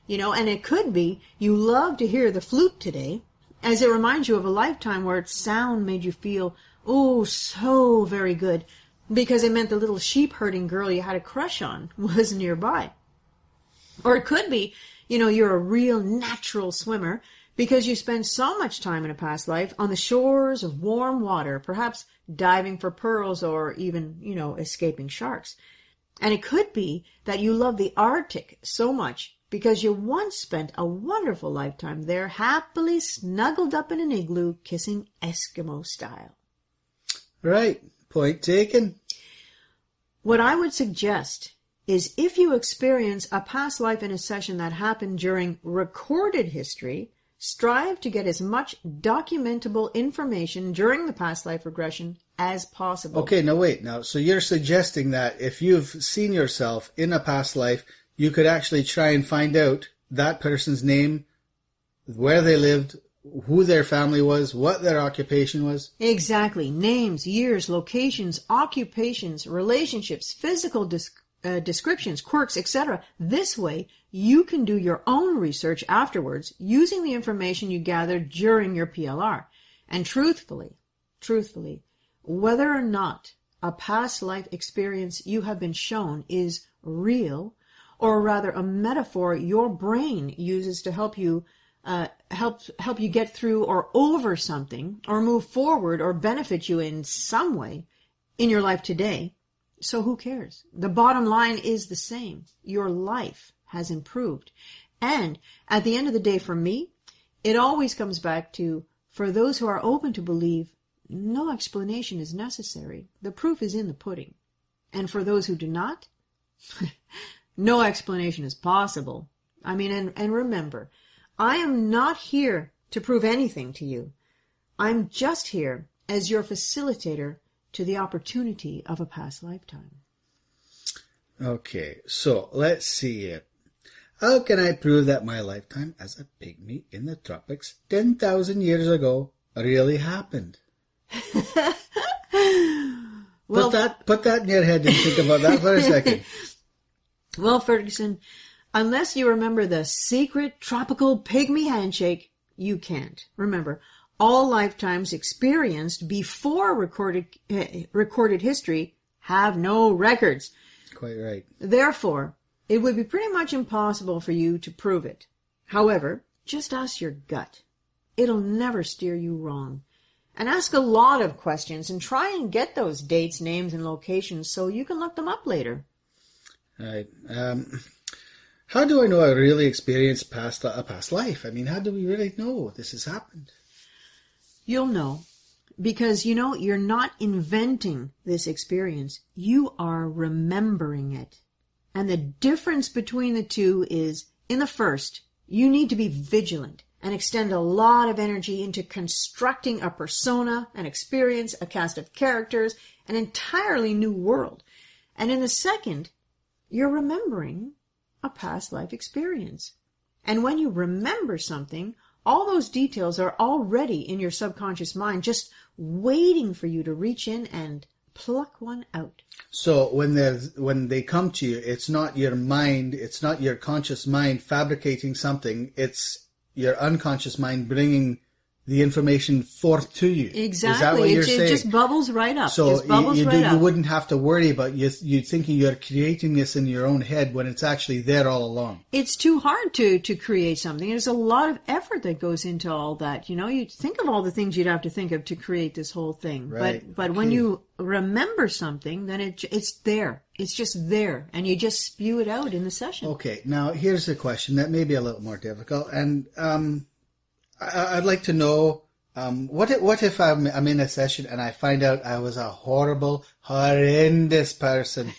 And it could be you love to hear the flute today, as it reminds you of a lifetime where its sound made you feel, oh, so very good, because it meant the little sheep-herding girl you had a crush on was nearby. Or it could be, you're a real natural swimmer because you spend so much time in a past life on the shores of warm water, perhaps diving for pearls or even, escaping sharks. And it could be that you love the Arctic so much because you once spent a wonderful lifetime there, happily snuggled up in an igloo, kissing Eskimo style. Right. Point taken. What I would suggest is if you experience a past life in a session that happened during recorded history, strive to get as much documentable information during the past life regression as possible. Okay, now wait. So you're suggesting that if you've seen yourself in a past life, you could actually try and find out that person's name, where they lived, who their family was, what their occupation was? Exactly. Names, years, locations, occupations, relationships, physical descriptions, quirks, etc. This way, you can do your own research afterwards using the information you gathered during your PLR. And truthfully, whether or not a past life experience you have been shown is real, or rather a metaphor your brain uses to help you get through or over something, or move forward, or benefit you in some way in your life today, so who cares? The bottom line is the same. Your life has improved. And at the end of the day, for me, it always comes back to, for those who are open to believe, no explanation is necessary. The proof is in the pudding. And for those who do not, no explanation is possible. I mean, and remember, I am not here to prove anything to you. I'm just here as your facilitator to the opportunity of a past lifetime. Okay, so let's see it. How can I prove that my lifetime as a pygmy in the tropics 10,000 years ago really happened? Well, put that in your head and think about that for a second. Well, Ferguson, unless you remember the secret tropical pygmy handshake, you can't. Remember, all lifetimes experienced before recorded history have no records. Quite right. Therefore, it would be pretty much impossible for you to prove it. However, just ask your gut. It'll never steer you wrong. And ask a lot of questions and try and get those dates, names, and locations so you can look them up later. All right. How do I know I really experienced a past life? I mean, how do we really know this has happened? You'll know, because you're not inventing this experience. You are remembering it. And the difference between the two is, in the first, you need to be vigilant and extend a lot of energy into constructing a persona, an experience, a cast of characters, an entirely new world. And in the second, you're remembering a past life experience. And when you remember something, all those details are already in your subconscious mind, just waiting for you to reach in and pluck one out. So when they come to you, it's not your mind, it's not your conscious mind fabricating something, it's your unconscious mind bringing the information forth to you. Exactly. Is that what you're saying? It just bubbles right up. So you wouldn't have to worry about you thinking you're creating this in your own head when it's actually there all along. It's too hard to create something. There's a lot of effort that goes into all that. You think of all the things you'd have to think of to create this whole thing. Right. But when you remember something, then it's there. It's just there, and you just spew it out in the session. Okay. Now here's a question that may be a little more difficult, and I'd like to know, what if I'm in a session and I find out I was a horrendous person?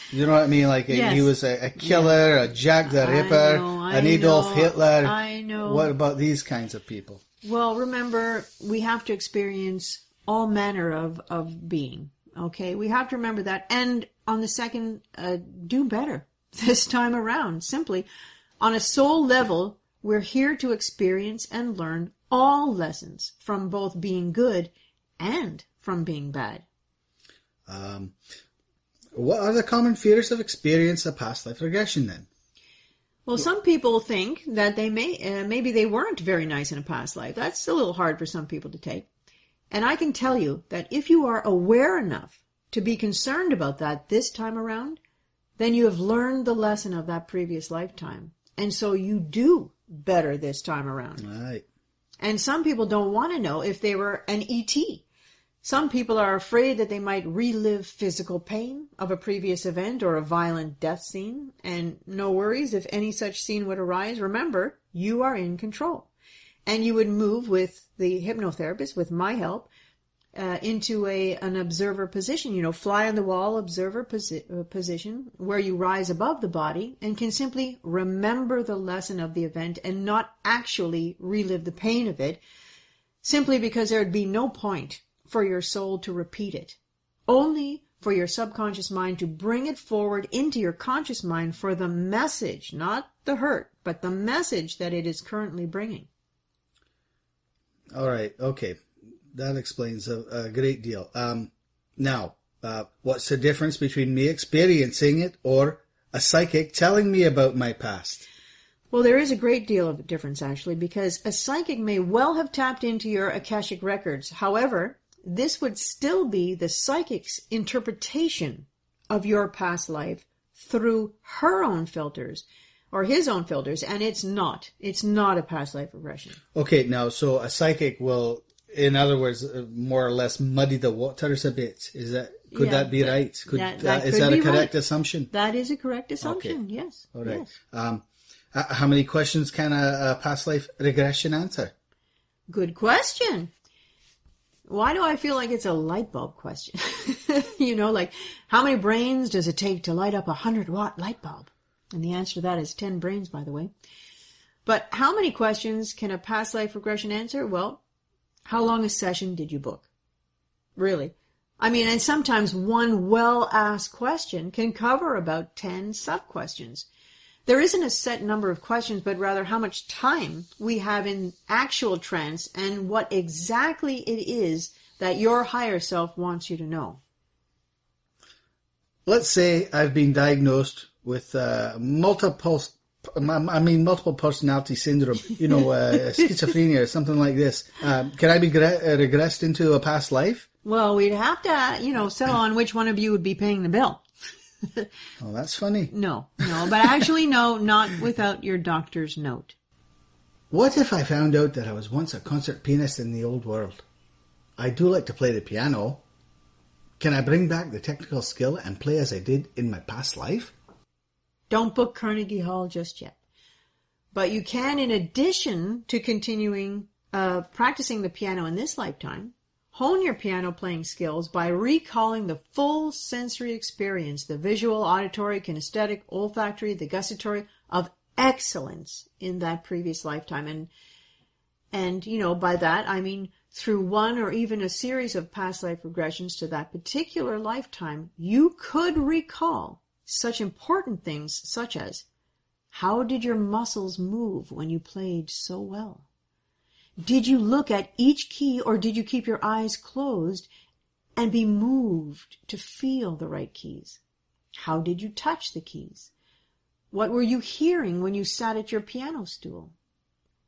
You know what I mean? Like yes. He was a killer, a Jack the Ripper, an Adolf Hitler. I know. What about these kinds of people? Well, remember, we have to experience all manner of being. Okay? We have to remember that. And on the second, do better this time around. Simply, on a soul level, we're here to experience and learn all lessons from both being good and from being bad. What are the common fears of experience a past life regression then? Well, some people think that they maybe they weren't very nice in a past life. That's a little hard for some people to take. And I can tell you that if you are aware enough to be concerned about that this time around, then you have learned the lesson of that previous lifetime. And so you do better this time around. Right. And some people don't want to know if they were an ET. Some people are afraid that they might relive physical pain of a previous event or a violent death scene. And no worries, if any such scene would arise, remember, you are in control. And you would move with the hypnotherapist, with my help, into an observer position, fly on the wall observer position, where you rise above the body and can simply remember the lesson of the event and not actually relive the pain of it, simply because there would be no point for your soul to repeat it, only for your subconscious mind to bring it forward into your conscious mind for the message, not the hurt, but the message that it is currently bringing. All right. Okay. That explains a great deal. Now, What's the difference between me experiencing it or a psychic telling me about my past? Well, there is a great deal of difference, actually, because a psychic may well have tapped into your Akashic records. However, this would still be the psychic's interpretation of your past life through her own filters or his own filters, and it's not a past life regression. Okay, now, so a psychic will, in other words, more or less muddy the waters a bit. Could that be right? Is that a correct assumption? That is a correct assumption, okay. Yes. All right. Yes. How many questions can a past life regression answer? Good question. Why do I feel like it's a light bulb question? Like, how many brains does it take to light up a 100-watt light bulb? And the answer to that is 10 brains, by the way. But how many questions can a past life regression answer? Well, how long a session did you book? Really? I mean, and sometimes one well-asked question can cover about 10 sub-questions. There isn't a set number of questions, but rather how much time we have in actual trance and what exactly it is that your higher self wants you to know. Let's say I've been diagnosed with multiple personality syndrome, schizophrenia or something like this. Can I be regressed into a past life? Well, we'd have to, settle on which one of you would be paying the bill. Oh, that's funny. No, but actually no, not without your doctor's note. What if I found out that I was once a concert pianist in the old world? I do like to play the piano. Can I bring back the technical skill and play as I did in my past life? Don't book Carnegie Hall just yet. But you can, in addition to continuing practicing the piano in this lifetime, hone your piano playing skills by recalling the full sensory experience, the visual, auditory, kinesthetic, olfactory, the gustatory, of excellence in that previous lifetime. And by that I mean through one or even a series of past life regressions to that particular lifetime, you could recall such important things such as, how did your muscles move when you played so well? Did you look at each key, or did you keep your eyes closed and be moved to feel the right keys? How did you touch the keys? What were you hearing when you sat at your piano stool?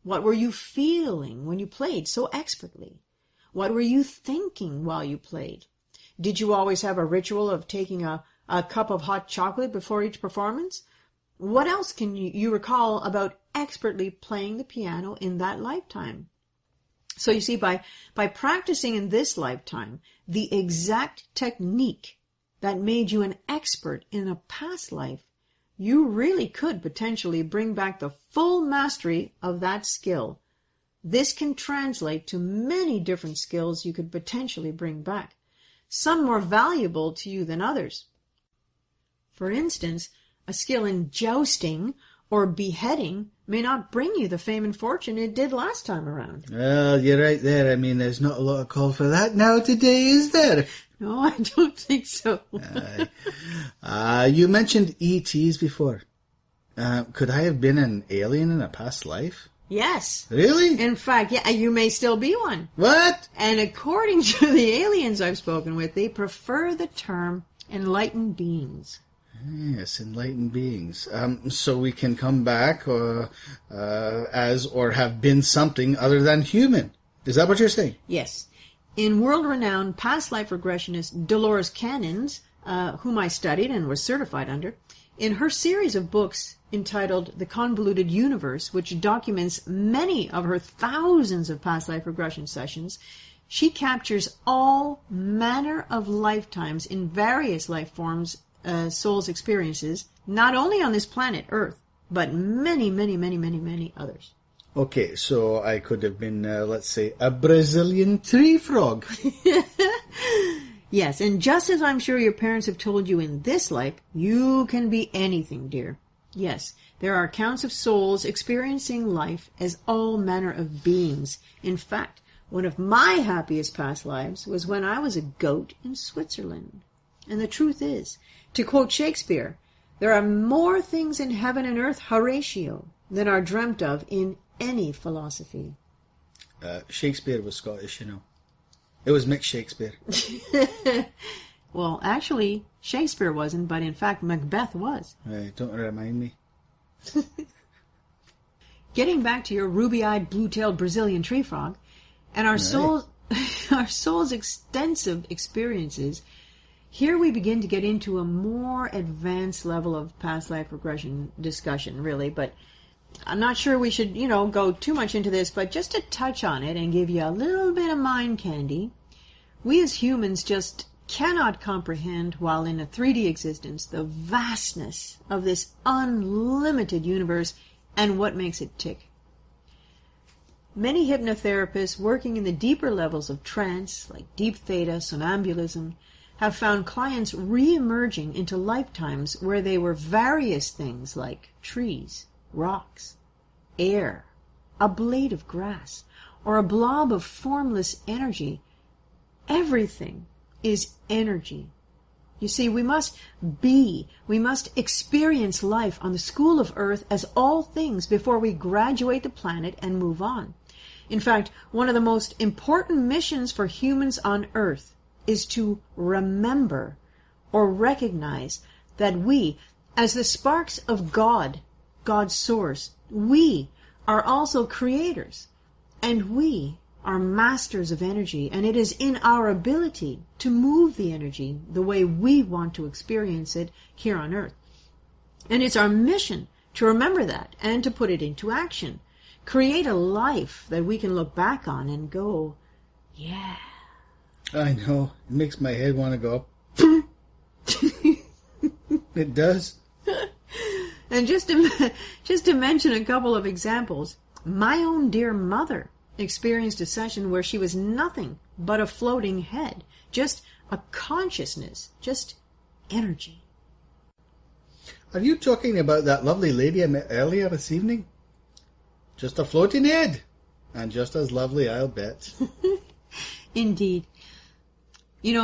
What were you feeling when you played so expertly? What were you thinking while you played? Did you always have a ritual of taking a cup of hot chocolate before each performance? What else can you recall about expertly playing the piano in that lifetime? So you see, by practicing in this lifetime the exact technique that made you an expert in a past life, you really could potentially bring back the full mastery of that skill. This can translate to many different skills you could potentially bring back, some more valuable to you than others. For instance, a skill in jousting or beheading may not bring you the fame and fortune it did last time around. Well, you're right there. I mean, there's not a lot of call for that now today, is there? No, I don't think so. You mentioned ETs before. Could I have been an alien in a past life? Yes. Really? In fact, yeah, you may still be one. What? And according to the aliens I've spoken with, they prefer the term enlightened beings. Yes, enlightened beings. So we can come back as or have been something other than human. Is that what you're saying? Yes. In world-renowned past life regressionist Dolores Cannon's, whom I studied and was certified under, in her series of books entitled The Convoluted Universe, which documents many of her thousands of past life regression sessions, she captures all manner of lifetimes in various life forms, soul's experiences, not only on this planet, Earth, but many, many, many, many, many others. Okay, so I could have been, let's say, a Brazilian tree frog. Yes, and just as I'm sure your parents have told you in this life, you can be anything, dear. Yes, there are accounts of souls experiencing life as all manner of beings. In fact, one of my happiest past lives was when I was a goat in Switzerland. And the truth is, to quote Shakespeare, there are more things in heaven and earth, Horatio, than are dreamt of in any philosophy. Shakespeare was Scottish, you know. It was mixed Shakespeare. Well, actually, Shakespeare wasn't, but in fact, Macbeth was. Right, don't remind me. Getting back to your ruby-eyed, blue-tailed Brazilian tree frog, and our soul's extensive experiences, here we begin to get into a more advanced level of past life regression discussion, really, but I'm not sure we should, go too much into this, but just to touch on it and give you a little bit of mind candy, we as humans just cannot comprehend, while in a 3D existence, the vastness of this unlimited universe and what makes it tick. Many hypnotherapists working in the deeper levels of trance, like deep theta, somnambulism, have found clients re-emerging into lifetimes where they were various things like trees, rocks, air, a blade of grass, or a blob of formless energy. Everything is energy. You see, we must experience life on the school of Earth as all things before we graduate the planet and move on. In fact, one of the most important missions for humans on Earth is to remember or recognize that we, as the sparks of God, God's source, we are also creators, and we are masters of energy, and it is in our ability to move the energy the way we want to experience it here on Earth. And it's our mission to remember that and to put it into action. Create a life that we can look back on and go, yeah. I know. It makes my head want to go. It does. And just to mention a couple of examples, my own dear mother experienced a session where she was nothing but a floating head, just a consciousness, just energy. Are you talking about that lovely lady I met earlier this evening? Just a floating head. And just as lovely, I'll bet. Indeed.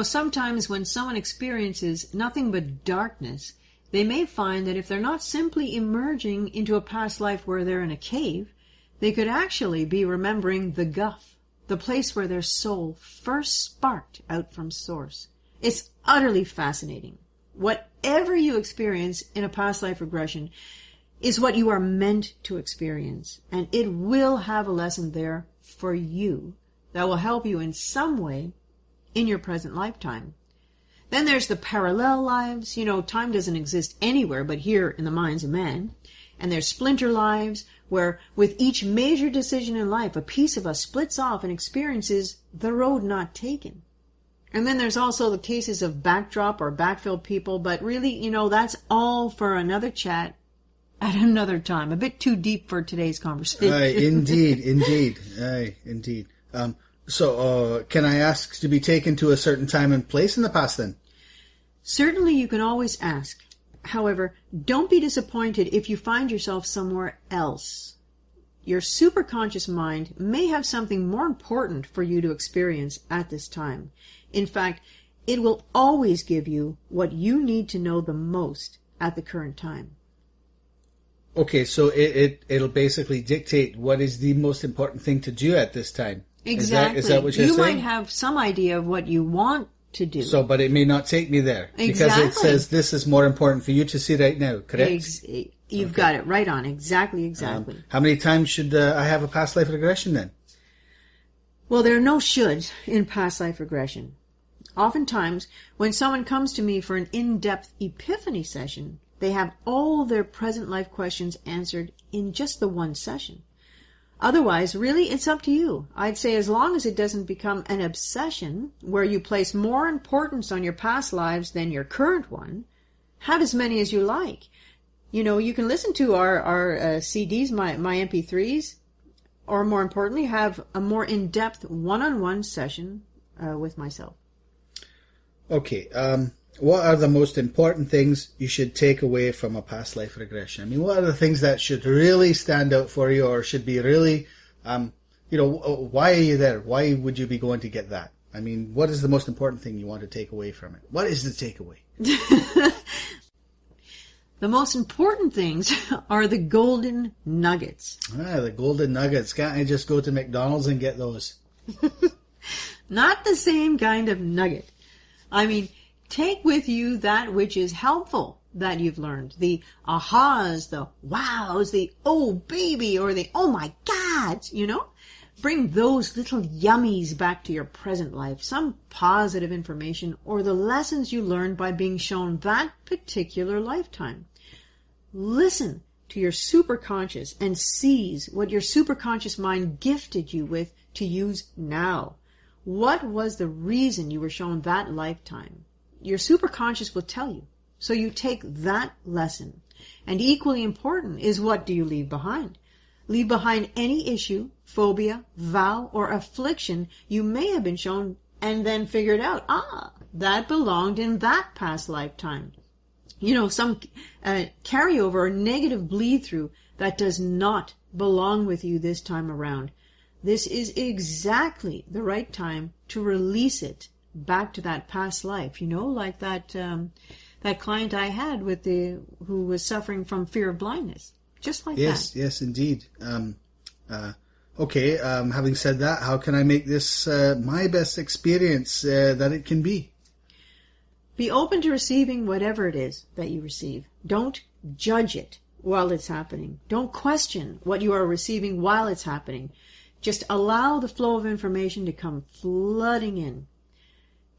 Sometimes when someone experiences nothing but darkness, they may find that if they're not simply emerging into a past life where they're in a cave, they could actually be remembering the guff, the place where their soul first sparked out from source. It's utterly fascinating. Whatever you experience in a past life regression is what you are meant to experience, and it will have a lesson there for you that will help you in some way in your present lifetime. Then there's the parallel lives. Time doesn't exist anywhere but here in the minds of man. And there's splinter lives, where with each major decision in life, a piece of us splits off and experiences the road not taken. And then there's also the cases of backdrop or backfill people, but really, that's all for another chat at another time. A bit too deep for today's conversation. Aye, indeed. Aye, indeed. So, can I ask to be taken to a certain time and place in the past then? Certainly you can always ask. However, don't be disappointed if you find yourself somewhere else. Your superconscious mind may have something more important for you to experience at this time. In fact, it will always give you what you need to know the most at the current time. Okay, so it'll basically dictate what is the most important thing to do at this time. Exactly. Is that what you're saying? You might have some idea of what you want to do. So, but it may not take me there. Exactly. Because it says this is more important for you to see right now, correct? You've got it right on. Exactly. How many times should I have a past life regression then? Well, there are no shoulds in past life regression. Oftentimes, when someone comes to me for an in-depth epiphany session, they have all their present life questions answered in just the one session. Otherwise, really, it's up to you. I'd say as long as it doesn't become an obsession where you place more importance on your past lives than your current one, have as many as you like. You can listen to our CDs, my MP3s, or more importantly, have a more in-depth one-on-one session with myself. Okay, what are the most important things you should take away from a past life regression? I mean, what are the things that should really stand out for you, or should be really, why are you there? Why would you be going to get that? I mean, what is the most important thing you want to take away from it? What is the takeaway? The most important things are the golden nuggets. The golden nuggets. Can't I just go to McDonald's and get those? Not the same kind of nugget. I mean, Take with you that which is helpful that you've learned. The ahas, the wows, the oh baby, or the oh my God, Bring those little yummies back to your present life, some positive information or the lessons you learned by being shown that particular lifetime. Listen to your superconscious and seize what your superconscious mind gifted you with to use now. What was the reason you were shown that lifetime? Your superconscious will tell you. So you take that lesson. And equally important is, what do you leave behind? Leave behind any issue, phobia, vow, or affliction you may have been shown and then figured out, that belonged in that past lifetime. Some carryover or negative bleed through that does not belong with you this time around. This is exactly the right time to release it back to that past life. Like that client I had who was suffering from fear of blindness. Just like that. Yes, indeed. Okay, having said that, how can I make this my best experience that it can be? Be open to receiving whatever it is that you receive. Don't judge it while it's happening. Don't question what you are receiving while it's happening. Just allow the flow of information to come flooding in.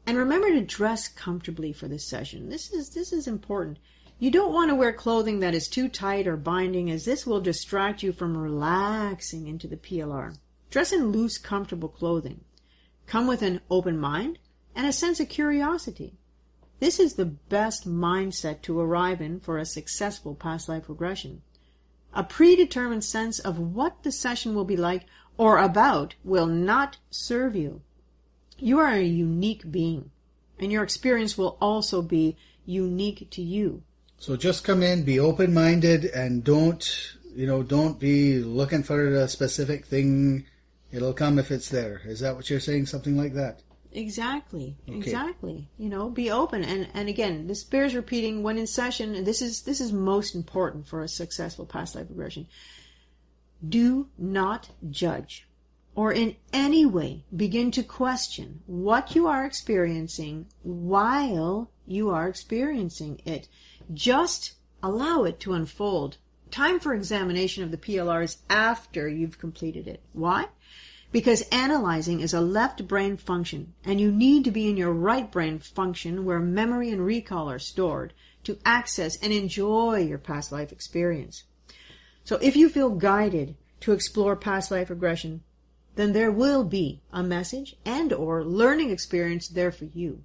And remember to dress comfortably for this session. This is important. You don't want to wear clothing that is too tight or binding, as this will distract you from relaxing into the PLR. Dress in loose, comfortable clothing. Come with an open mind and a sense of curiosity. This is the best mindset to arrive in for a successful past life regression. A predetermined sense of what the session will be like or about will not serve you. You are a unique being, and your experience will also be unique to you. So just come in, be open-minded, and don't be looking for a specific thing. It'll come if it's there. Is that what you're saying? Something like that? Exactly. Okay. Exactly. Be open. And again, this bears repeating when in session, and this is most important for a successful past life regression. Do not judge or in any way begin to question what you are experiencing while you are experiencing it. Just allow it to unfold. Time for examination of the PLR is after you've completed it. Why? Because analyzing is a left brain function, and you need to be in your right brain function where memory and recall are stored to access and enjoy your past life experience. So if you feel guided to explore past life regression, then there will be a message and or learning experience there for you.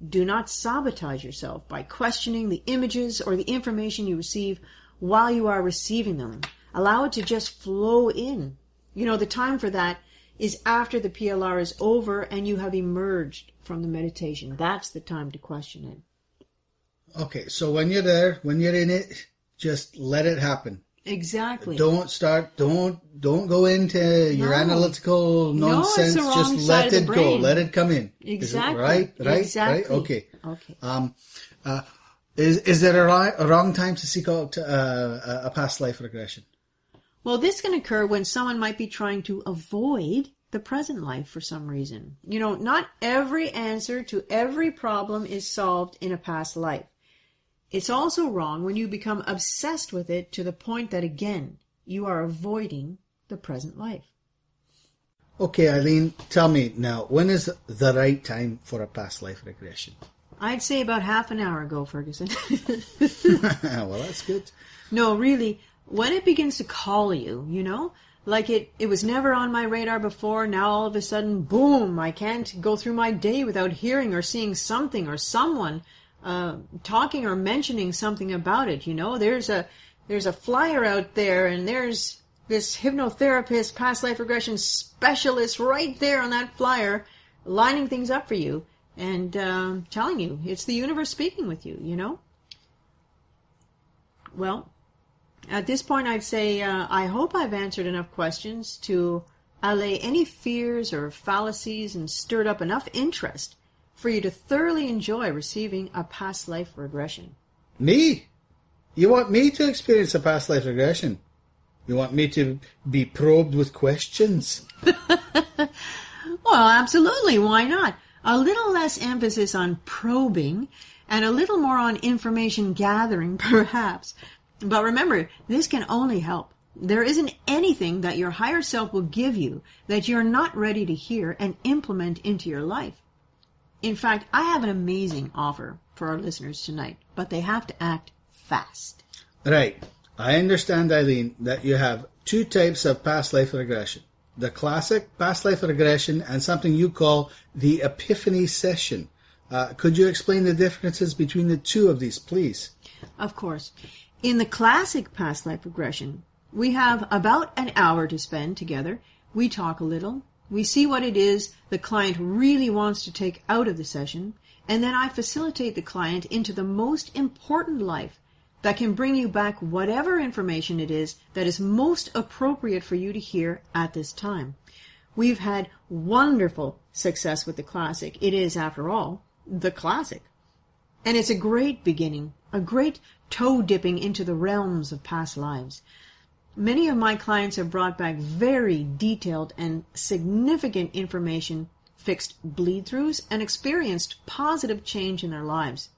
Do not sabotage yourself by questioning the images or the information you receive while you are receiving them. Allow it to just flow in. The time for that is after the PLR is over and you have emerged from the meditation. That's the time to question it. Okay, so when you're there, when you're in it, just let it happen. Exactly. Don't go into your analytical nonsense. No, it's the wrong just side let of the it go. brain. Let it come in. Exactly. Right? Exactly. Okay. Okay. Is there a wrong time to seek out a past life regression? Well, this can occur when someone might be trying to avoid the present life for some reason. Not every answer to every problem is solved in a past life. It's also wrong when you become obsessed with it to the point that, again, you are avoiding the present life. Okay, Aileen, tell me now, when is the right time for a past life regression? I'd say about half an hour ago, Ferguson. Well, that's good. No, really, when it begins to call you, like it was never on my radar before, now all of a sudden, boom, I can't go through my day without hearing or seeing something or someone talking or mentioning something about it. There's a flyer out there, and there's this hypnotherapist, past life regression specialist right there on that flyer, lining things up for you and telling you it's the universe speaking with you. Well, at this point, I'd say I hope I've answered enough questions to allay any fears or fallacies and stirred up enough interest for you to thoroughly enjoy receiving a past life regression. Me? You want me to experience a past life regression? You want me to be probed with questions? Well, absolutely. Why not? A little less emphasis on probing and a little more on information gathering, perhaps. But remember, this can only help. There isn't anything that your higher self will give you that you're not ready to hear and implement into your life. In fact, I have an amazing offer for our listeners tonight, but they have to act fast. Right. I understand, Aileen, that you have two types of past life regression. The classic past life regression and something you call the epiphany session. Could you explain the differences between the two of these, please? Of course. In the classic past life regression, we have about an hour to spend together. We talk a little. We see what it is the client really wants to take out of the session, and then I facilitate the client into the most important life that can bring you back whatever information it is that is most appropriate for you to hear at this time. We've had wonderful success with the classic. It is, after all, the classic. And it's a great beginning, a great toe dipping into the realms of past lives. Many of my clients have brought back very detailed and significant information, fixed bleed-throughs, and experienced positive change in their lives.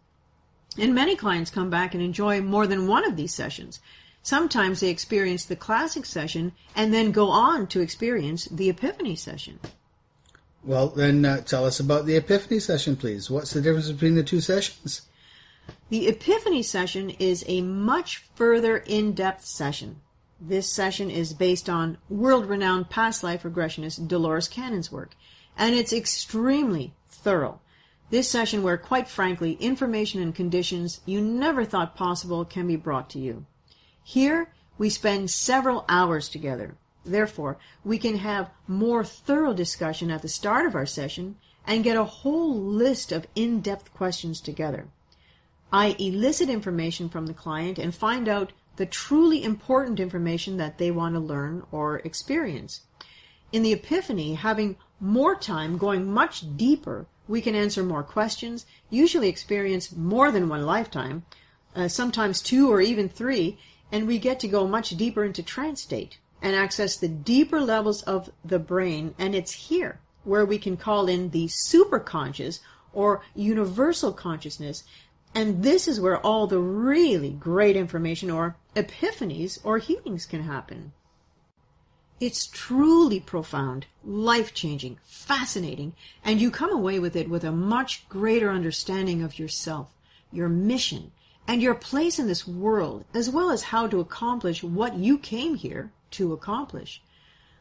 And many clients come back and enjoy more than one of these sessions. Sometimes they experience the classic session and then go on to experience the epiphany session. Well, then tell us about the epiphany session, please. What's the difference between the two sessions? The epiphany session is a much further in-depth session. This session is based on world-renowned past life regressionist Dolores Cannon's work, and it's extremely thorough. This session where, quite frankly, information and conditions you never thought possible can be brought to you. Here, we spend several hours together. Therefore, we can have more thorough discussion at the start of our session and get a whole list of in-depth questions together. I elicit information from the client and find out the truly important information that they want to learn or experience. In the epiphany, having more time, going much deeper, we can answer more questions, usually experience more than one lifetime, sometimes 2 or even 3, and we get to go much deeper into trance state and access the deeper levels of the brain, and it's here where we can call in the superconscious or universal consciousness. And this is where all the really great information or epiphanies or healings can happen. It's truly profound, life-changing, fascinating, and you come away with it with a much greater understanding of yourself, your mission, and your place in this world, as well as how to accomplish what you came here to accomplish.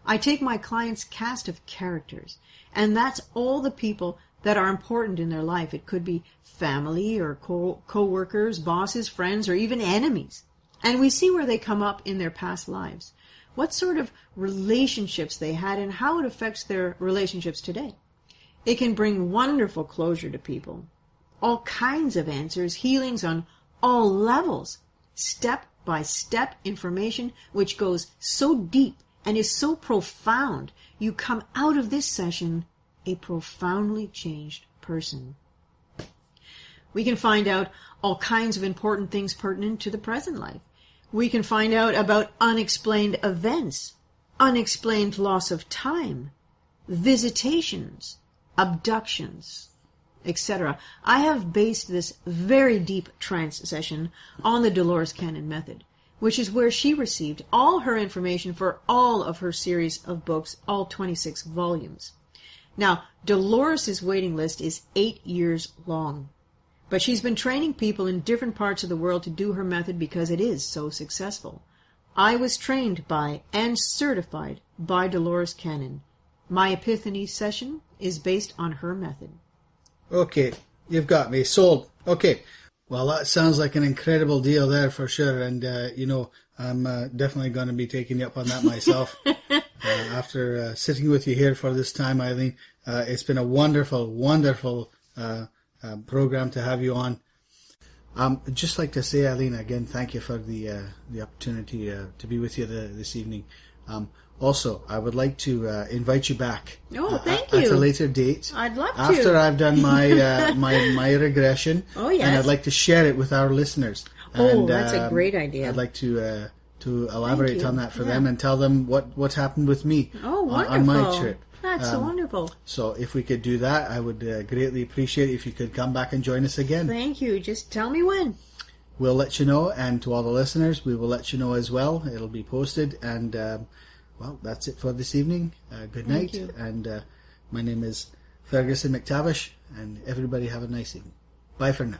I take my clients' cast of characters, and that's all the people that are important in their life. It could be family or co-workers, bosses, friends, or even enemies. And we see where they come up in their past lives, what sort of relationships they had, and how it affects their relationships today. It can bring wonderful closure to people. All kinds of answers, healings on all levels, step-by-step information which goes so deep and is so profound, you come out of this session a profoundly changed person. We can find out all kinds of important things pertinent to the present life. We can find out about unexplained events, unexplained loss of time, visitations, abductions, etc. I have based this very deep trance session on the Dolores Cannon method, which is where she received all her information for all of her series of books, all 26 volumes. Now, Dolores' waiting list is 8 years long, but she's been training people in different parts of the world to do her method because it is so successful. I was trained by and certified by Dolores Cannon. My Epiphany session is based on her method. Okay, you've got me. Sold. Okay. Well, that sounds like an incredible deal there for sure, and, I'm definitely going to be taking you up on that myself. After sitting with you here for this time, Aileen, it's been a wonderful, wonderful program to have you on. I'd just like to say, Aileen, again, thank you for the opportunity to be with you this evening. Also, I would like to invite you back. Oh, thank you. At a later date. I'd love to. After I've done my my regression. Oh, yes. And I'd like to share it with our listeners. Oh, and, that's a great idea. I'd like to elaborate on that for them and tell them what happened with me on my trip. That's so wonderful. So if we could do that, I would greatly appreciate it if you could come back and join us again. Thank you. Just tell me when. We'll let you know, and to all the listeners, we will let you know as well. It'll be posted, and well, that's it for this evening. Good night, and my name is Ferguson MacTavish, and everybody have a nice evening. Bye for now.